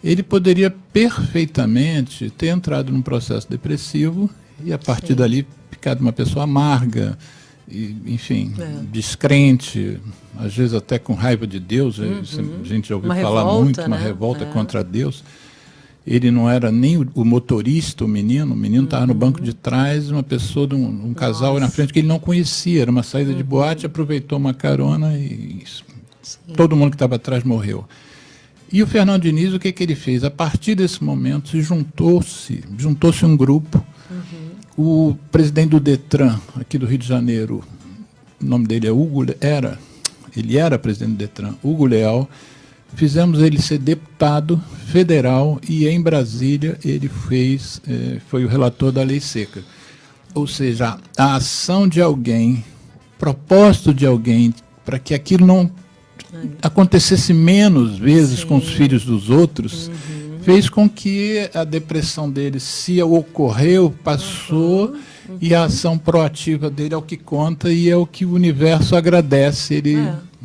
Ele poderia perfeitamente ter entrado num processo depressivo e, a partir dali, ficado uma pessoa amarga, e, enfim, descrente, às vezes até com raiva de Deus. A gente já ouviu falar revolta, muito, uma né? revolta contra Deus. Ele não era nem o motorista, o menino estava no banco de trás, uma pessoa, um casal na frente que ele não conhecia, era uma saída de boate, aproveitou uma carona e todo mundo que estava atrás morreu. E o Fernando Diniz, o que ele fez? A partir desse momento, juntou-se um grupo. O presidente do Detran, aqui do Rio de Janeiro, o nome dele é ele era presidente do Detran, Hugo Leal. Fizemos ele ser deputado federal e em Brasília ele foi o relator da Lei Seca. Ou seja, a ação de alguém, o propósito de alguém, para que aquilo não acontecesse menos vezes com os filhos dos outros, fez com que a depressão dele, se ocorreu, passou, e a ação proativa dele é o que conta e é o que o universo agradece. Ele...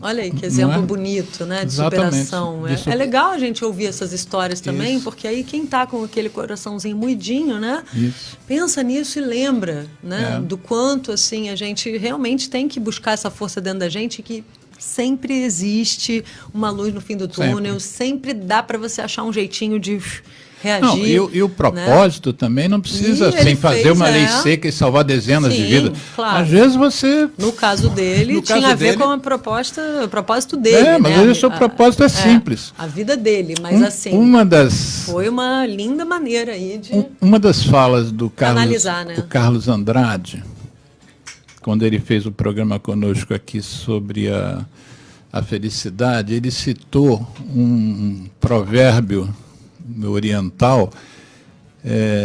Olha aí que exemplo bonito, né, de superação. É legal a gente ouvir essas histórias também, porque aí quem está com aquele coraçãozinho moidinho, né, pensa nisso e lembra, né, do quanto assim a gente realmente tem que buscar essa força dentro da gente, que sempre existe uma luz no fim do túnel, sempre dá para você achar um jeitinho de reagir. Não, e o propósito também não precisa fazer uma lei seca e salvar dezenas de vidas. Claro. Às vezes você... No caso dele, tinha a ver com o propósito dele. Mas né? o seu propósito é simples. A vida dele, mas assim, foi uma linda maneira aí de uma das falas do analisar, né? do Carlos Andrade, quando ele fez o programa conosco aqui sobre a felicidade, ele citou um provérbio oriental,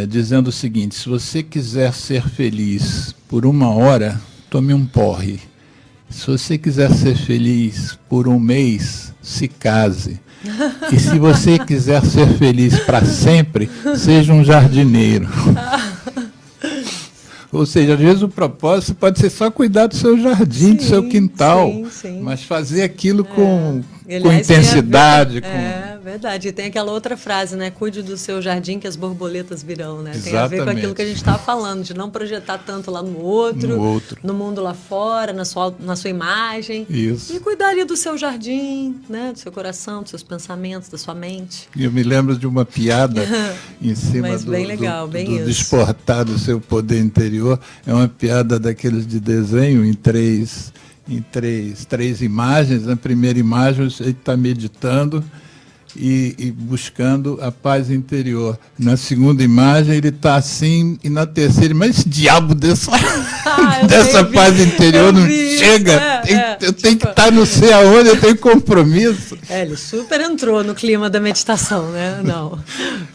dizendo o seguinte: se você quiser ser feliz por 1 hora, tome um porre. Se você quiser ser feliz por 1 mês, se case. E se você quiser ser feliz para sempre, seja um jardineiro. Ou seja, às vezes o propósito pode ser só cuidar do seu jardim, do seu quintal, mas fazer aquilo com intensidade. verdade. E tem aquela outra frase, né? Cuide do seu jardim que as borboletas virão, né? Tem a ver com Exatamente. aquilo que a gente estava falando, de não projetar tanto lá no outro, no mundo lá fora, na sua imagem. Isso. E cuidar ali do seu jardim, né? Do seu coração, dos seus pensamentos, da sua mente. Eu me lembro de uma piada em cima Mas bem legal, bem do isso. desportar do seu poder interior. É uma piada daqueles de desenho em três imagens. Na primeira imagem, ele está meditando e buscando a paz interior. Na segunda imagem, ele está assim, e na terceira, mas esse diabo dessa paz interior não chega. Eu tenho que estar não sei aonde, eu tenho compromisso. Ele super entrou no clima da meditação, né? Não,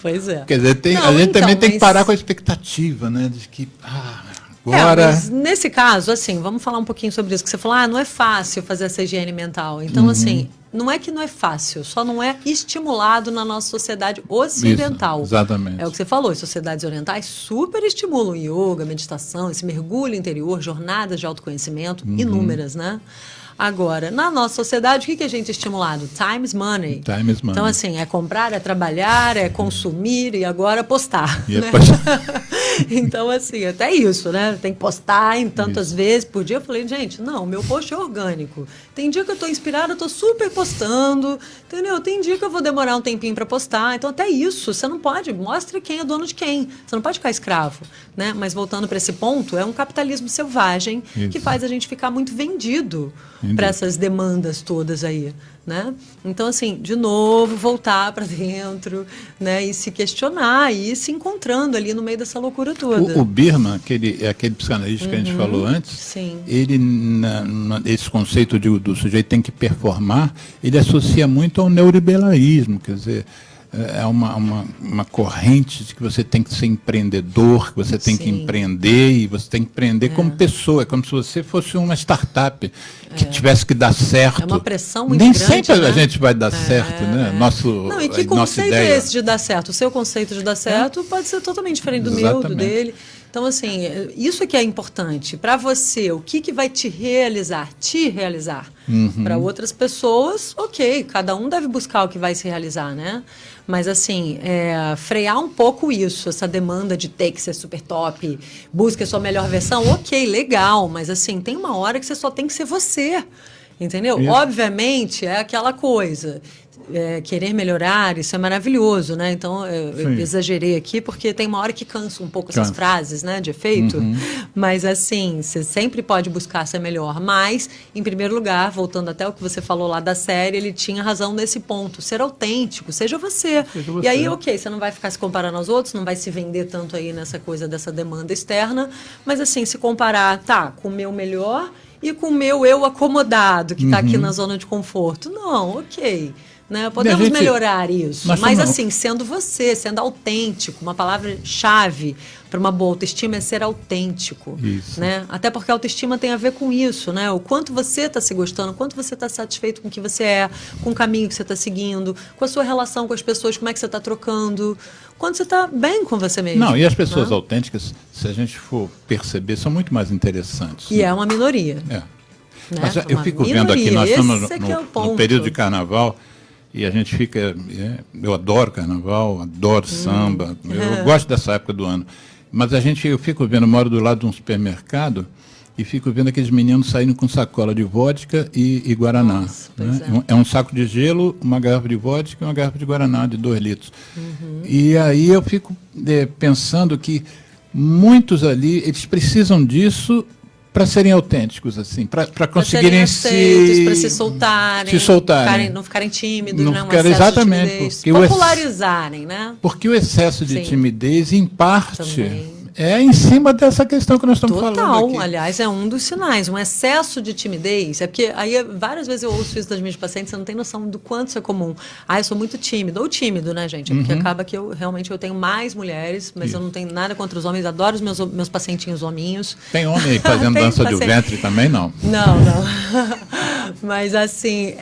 pois é. Quer dizer, a gente também tem que parar com a expectativa, né? De que, agora... mas nesse caso, assim, vamos falar um pouquinho sobre isso, que você falou, não é fácil fazer essa higiene mental. Então, assim, não é que não é fácil, só não é estimulado na nossa sociedade ocidental. Isso, exatamente. É o que você falou, as sociedades orientais super estimulam yoga, meditação, esse mergulho interior, jornadas de autoconhecimento, inúmeras, né? Agora, na nossa sociedade, o que a gente é estimulado? Time is money. Time is money. Então, assim, é comprar, é trabalhar, é consumir e agora postar. E né? Então, assim, até isso, né? Tem que postar em tantas vezes por dia. Eu falei, gente, não, meu post é orgânico. Tem dia que eu tô inspirada, eu tô super postando, entendeu? Tem dia que eu vou demorar um tempinho para postar. Então, até isso, você não pode, mostre quem é dono de quem. Você não pode ficar escravo, né? Mas voltando para esse ponto, é um capitalismo selvagem que faz a gente ficar muito vendido para essas demandas todas aí, né? Então, assim, de novo, voltar para dentro, né? E se questionar e se encontrando ali no meio dessa loucura toda. O Birman, aquele psicanalista que a gente falou antes, Sim. ele, esse conceito do sujeito tem que performar, ele associa muito ao neoliberalismo, quer dizer, é uma corrente de que você tem que ser empreendedor, que você tem que empreender e você tem que empreender como pessoa, é como se você fosse uma startup que tivesse que dar certo. É uma pressão muito Nem grande, sempre né? a gente vai dar certo, né? Não, e que conceito é esse de dar certo? O seu conceito de dar certo pode ser totalmente diferente do meu, do dele. Então, assim, isso que é importante. Para você, o que vai te realizar? Para outras pessoas, ok, cada um deve buscar o que vai se realizar, né? Mas, assim, frear um pouco isso, essa demanda de ter que ser super top, busque a sua melhor versão, ok, legal, mas, assim, tem uma hora que você só tem que ser você, entendeu? Isso. Obviamente, é aquela coisa... querer melhorar, isso é maravilhoso, né? Então, eu exagerei aqui, porque tem uma hora que cansa um pouco essas frases, né, de efeito. Mas, assim, você sempre pode buscar ser melhor. Mas, em primeiro lugar, voltando até o que você falou lá da série, ele tinha razão nesse ponto. Ser autêntico, seja você. E aí, ok, você não vai ficar se comparando aos outros, não vai se vender tanto aí nessa coisa dessa demanda externa. Mas, assim, se comparar, com o meu melhor e com o meu eu acomodado, que está aqui na zona de conforto. Não, ok. Né? Podemos melhorar isso, mas assim, sendo você, sendo autêntico, uma palavra-chave para uma boa autoestima é ser autêntico. Né? Até porque a autoestima tem a ver com isso, né? O quanto você está se gostando, o quanto você está satisfeito com o que você é, com o caminho que você está seguindo, com a sua relação com as pessoas, como é que você está trocando, quando você está bem com você mesmo. Não, e as pessoas autênticas, se a gente for perceber, são muito mais interessantes. E é uma minoria. Né? Mas eu fico vendo aqui, nós estamos no período de carnaval, e a gente fica... eu adoro carnaval, adoro samba, eu gosto dessa época do ano. Mas eu fico vendo, moro do lado de um supermercado e fico vendo aqueles meninos saindo com sacola de vodka e guaraná. Nossa, né? É um saco de gelo, uma garrafa de vodka e uma garrafa de guaraná de 2 litros. E aí eu fico pensando que muitos ali, eles precisam disso para serem autênticos, assim, para conseguirem para se soltarem, não ficarem tímidos, não né? ficarem, exatamente, popularizarem, né? Porque o excesso de timidez, em parte, é em cima dessa questão que nós estamos falando aqui. Total, aliás, é um dos sinais. Um excesso de timidez, porque aí várias vezes eu ouço isso das minhas pacientes, você não tem noção do quanto isso é comum. Eu sou muito tímido, ou tímido, né, gente? Porque acaba que eu tenho mais mulheres, mas eu não tenho nada contra os homens, adoro os meus pacientinhos hominhos. Tem homem aí fazendo dança de ventre também, não? Não. Mas assim,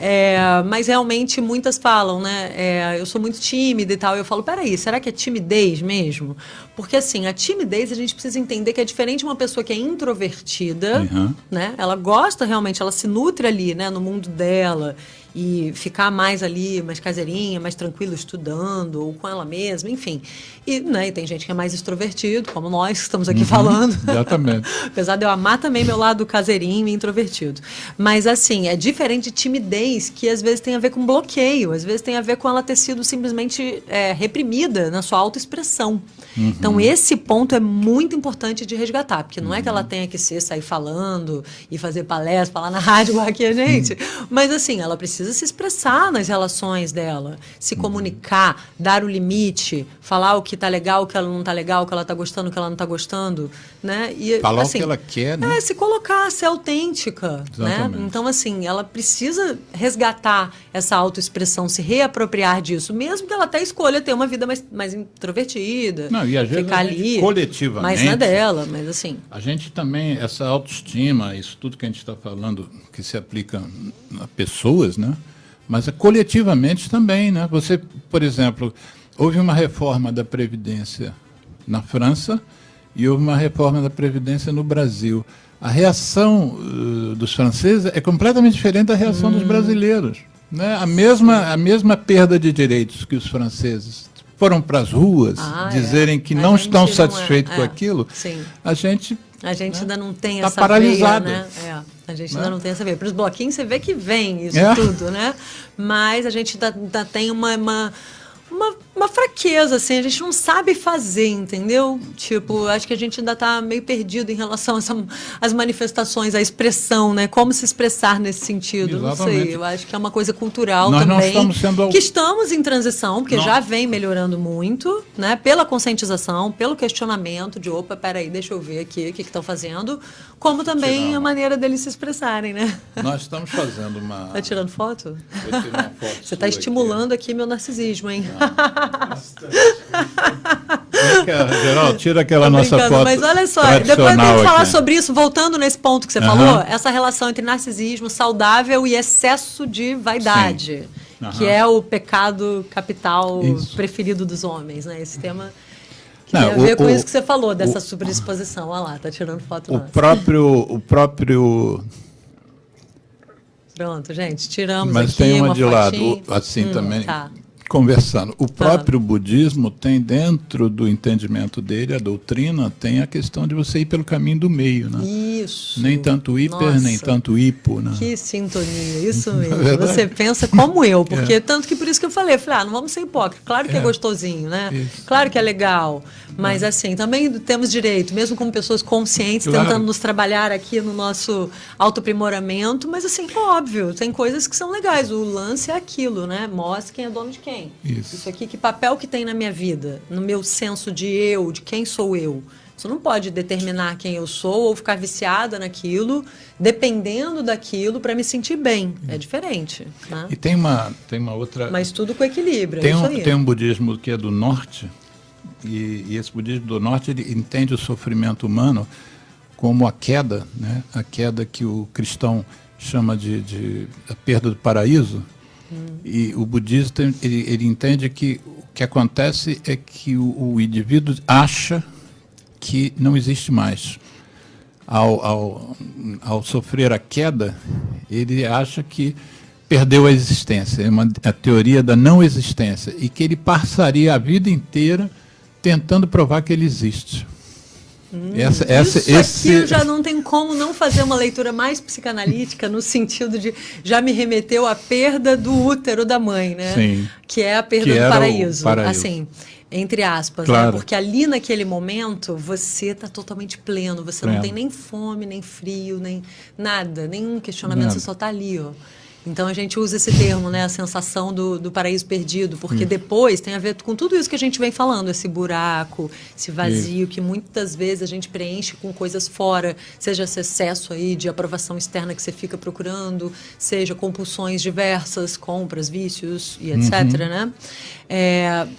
mas realmente muitas falam, né? Eu sou muito tímida e tal. Eu falo, peraí, será que é timidez mesmo? Porque assim, a timidez a gente precisa entender que é diferente de uma pessoa que é introvertida, né? Ela gosta realmente, ela se nutre ali, né, no mundo dela e ficar mais ali, mais caseirinha, mais tranquila, estudando, ou com ela mesma, enfim. E, né, e tem gente que é mais extrovertido, como nós que estamos aqui falando. Exatamente. Apesar de eu amar também meu lado caseirinho e introvertido. Mas, assim, é diferente de timidez, que às vezes tem a ver com bloqueio, às vezes tem a ver com ela ter sido simplesmente reprimida na sua autoexpressão. Então, esse ponto é muito importante de resgatar, porque não é que ela tenha que sair falando e fazer palestra, falar na rádio igual aqui a gente, mas, assim, ela precisa se expressar nas relações dela, se comunicar, dar o limite, falar o que tá legal, o que ela não tá legal, o que ela tá gostando, o que ela não tá gostando, né? E, falar assim, o que ela quer, né? se colocar, ser autêntica, né? Então, assim, ela precisa resgatar essa autoexpressão, se reapropriar disso, mesmo que ela até escolha ter uma vida mais introvertida, Não, e às vezes ficar ali, coletivamente, mais na dela, mas assim... A gente também, essa autoestima, isso tudo que a gente está falando, que se aplica a pessoas, né? Mas coletivamente também, né? Você, por exemplo, houve uma reforma da Previdência na França e houve uma reforma da Previdência no Brasil. A reação dos franceses é completamente diferente da reação dos brasileiros, né? A mesma perda de direitos que os franceses foram para as ruas dizerem que não estão satisfeitos com aquilo, a gente ainda não tem tá essa paralisada. veia, né? A gente ainda não tem essa veia. Para os bloquinhos você vê que vem isso tudo, né? Mas a gente ainda tem uma fraqueza, assim, a gente não sabe fazer, entendeu? Tipo, acho que a gente ainda está meio perdido em relação às manifestações, à expressão, né? Como se expressar nesse sentido, Exatamente. não sei, eu acho que é uma coisa cultural Nós também, não estamos sendo... que estamos em transição, porque Não. já vem melhorando muito, né? Pela conscientização, pelo questionamento de, opa, peraí, deixa eu ver aqui o que estão fazendo, como também a maneira deles se expressões, né? Nós estamos fazendo uma... Tá tirando foto? Vou tirar uma foto Você está sua estimulando aqui meu narcisismo, hein? Geraldo, tira aquela Tô nossa brincando, foto. mas olha só, depois a gente aqui. falar sobre isso, voltando nesse ponto que você falou, essa relação entre narcisismo saudável e excesso de vaidade, que é o pecado capital preferido dos homens, né? Esse tema que tem a ver com isso que você falou, dessa superexposição. Olha lá, tá tirando foto nossa. O próprio... Pronto, gente, tiramos Mas aqui tem uma uma de fotinho. lado, assim também, Tá. conversando. O próprio budismo tem dentro do entendimento dele, a doutrina, tem a questão de você ir pelo caminho do meio, né? Isso. Nem tanto hiper, nem tanto hipo, né? Que sintonia, isso mesmo. Você pensa como eu, porque tanto que por isso que eu falei, não vamos ser hipócritas. Claro que é gostosinho, né? Isso. Claro que é legal, mas assim, também temos direito, mesmo como pessoas conscientes, Claro. tentando nos trabalhar aqui no nosso autoaprimoramento, mas assim, óbvio, tem coisas que são legais. O lance é aquilo, né? Mostra quem é dono de quem. Isso aqui, que papel que tem na minha vida, no meu senso de eu, de quem sou eu. Isso não pode determinar quem eu sou ou ficar viciada naquilo, dependendo daquilo para me sentir bem. É diferente. Né? E tem uma outra... Mas tudo com equilíbrio, é isso aí. Tem um budismo que é do norte, e esse budismo do norte ele entende o sofrimento humano como a queda, né? A queda que o cristão chama de a perda do paraíso. E o budista ele entende que o que acontece é que o indivíduo acha que não existe mais. Ao sofrer a queda, ele acha que perdeu a existência, é a teoria da não existência, e que ele passaria a vida inteira tentando provar que ele existe. Isso aqui eu já não tem como não fazer uma leitura mais psicanalítica no sentido de já me remeteu à perda do útero da mãe, né? Sim. Que é a perda do paraíso. Assim, entre aspas, claro. Né? Porque ali naquele momento você está totalmente pleno, você não tem nem fome, nem frio, nem nada, nenhum questionamento, você só está ali, ó. Então a gente usa esse termo, né, a sensação do paraíso perdido, porque depois tem a ver com tudo isso que a gente vem falando, esse buraco, esse vazio que muitas vezes a gente preenche com coisas fora, seja esse excesso aí de aprovação externa que você fica procurando, seja compulsões diversas, compras, vícios e etc, né?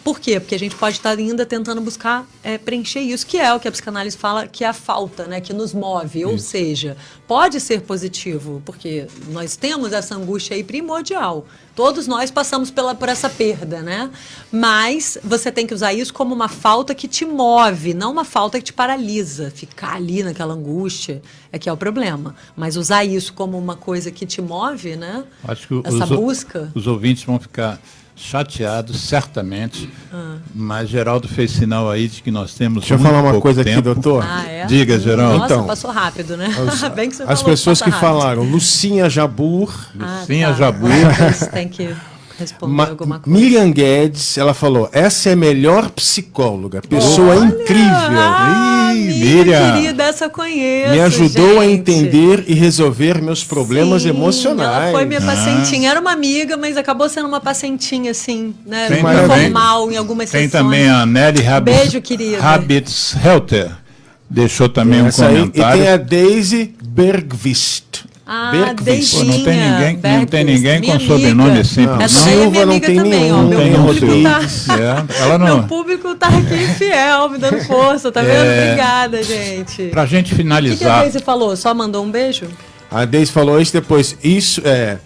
Por quê? Porque a gente pode estar ainda tentando buscar preencher isso, que é o que a psicanálise fala, que é a falta, né, que nos move, ou seja, pode ser positivo, porque nós temos essa angústia angústia aí primordial. Todos nós passamos por essa perda, né? Mas você tem que usar isso como uma falta que te move, não uma falta que te paralisa. Ficar ali naquela angústia é que é o problema. Mas usar isso como uma coisa que te move, né? Acho que essa busca. Os ouvintes vão ficar chateados, certamente. Mas Geraldo fez sinal aí de que nós temos Deixa eu muito falar uma pouco coisa tempo. aqui, doutor. Ah, é? Diga, Geraldo. Nossa, Então, passou rápido, né? Bem que você As falou pessoas que passa rápido. falaram, Lucinha Jabur, Lucinha Jabur. Vocês têm que responder alguma coisa. Miriam Guedes, ela falou, essa é a melhor psicóloga, pessoa incrível. Miriam. Querida, essa eu conheço. Me ajudou a gente. entender e resolver meus problemas Sim, emocionais. Ela foi minha pacientinha. Era uma amiga, mas acabou sendo uma pacientinha, assim, né? Tem Muito também- formal em algumas Tem sessões. também a Nelly Beijo, querida. Habits Helter. Deixou também um Essa aí, e comentário. tem a Daisy Bergvist. Ah, Bergvist. Pô, não tem ninguém, não tem Bergquist, ninguém minha com sobrenome amiga. simples. Não. Essa não. aí é Silva minha não amiga tem também, ó. nenhum, Meu tem público Rodrigues. tá... Ela Meu não. público tá aqui fiel, me dando força, tá vendo? Obrigada, gente. Pra gente O que a finalizar, Daisy falou? Só mandou um beijo? A Daisy falou isso depois. Isso é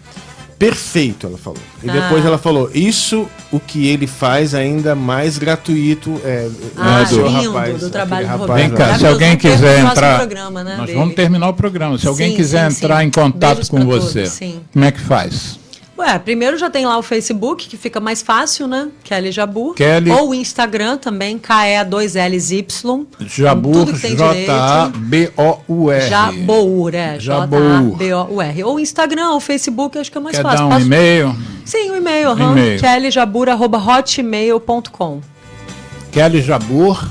perfeito, ela falou. E depois ela falou, isso o que ele faz ainda mais gratuito lindo, do trabalho do rapaz, Roberto. vem cá, se Maravilhoso. alguém Não perca o quiser próximo entrar, programa, né, nós dele. vamos terminar o programa. Se alguém Sim, quiser sim, entrar sim. em contato Beijos com pra você, todos, sim. como é que faz? Ué, primeiro já tem lá o Facebook, que fica mais fácil, né? Kelly Jabur. Kelly- Ou o Instagram também, KE2LZY. Jabur, Tudo que tem direito. J-A-B-O-U-R. Jabour, Jabour. J-A-B-O-U-R. Ou o Instagram, ou o Facebook, acho que é mais Quer fácil. dar um Posso- e-mail? Sim, um e-mail. E-mail. kellyjabur@hotmail.com. Kelly Jabur,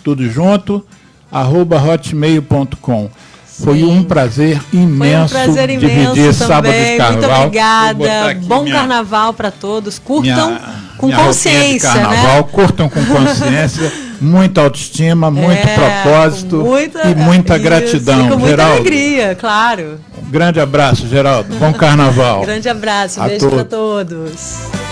tudo junto, @hotmail.com. Foi um prazer imenso, Foi um prazer imenso dividir sábado também. de carnaval. Muito Vou botar obrigada. aqui Bom minha- carnaval para todos. Curtam com minha roupinha de consciência, carnaval, né? curtam com consciência, muita autoestima, muito propósito com e muita isso, gratidão. com muita Geraldo, alegria, claro. um grande abraço, Geraldo. Bom carnaval. Grande abraço, A beijo para todos. todos.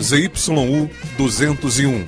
ZYU 201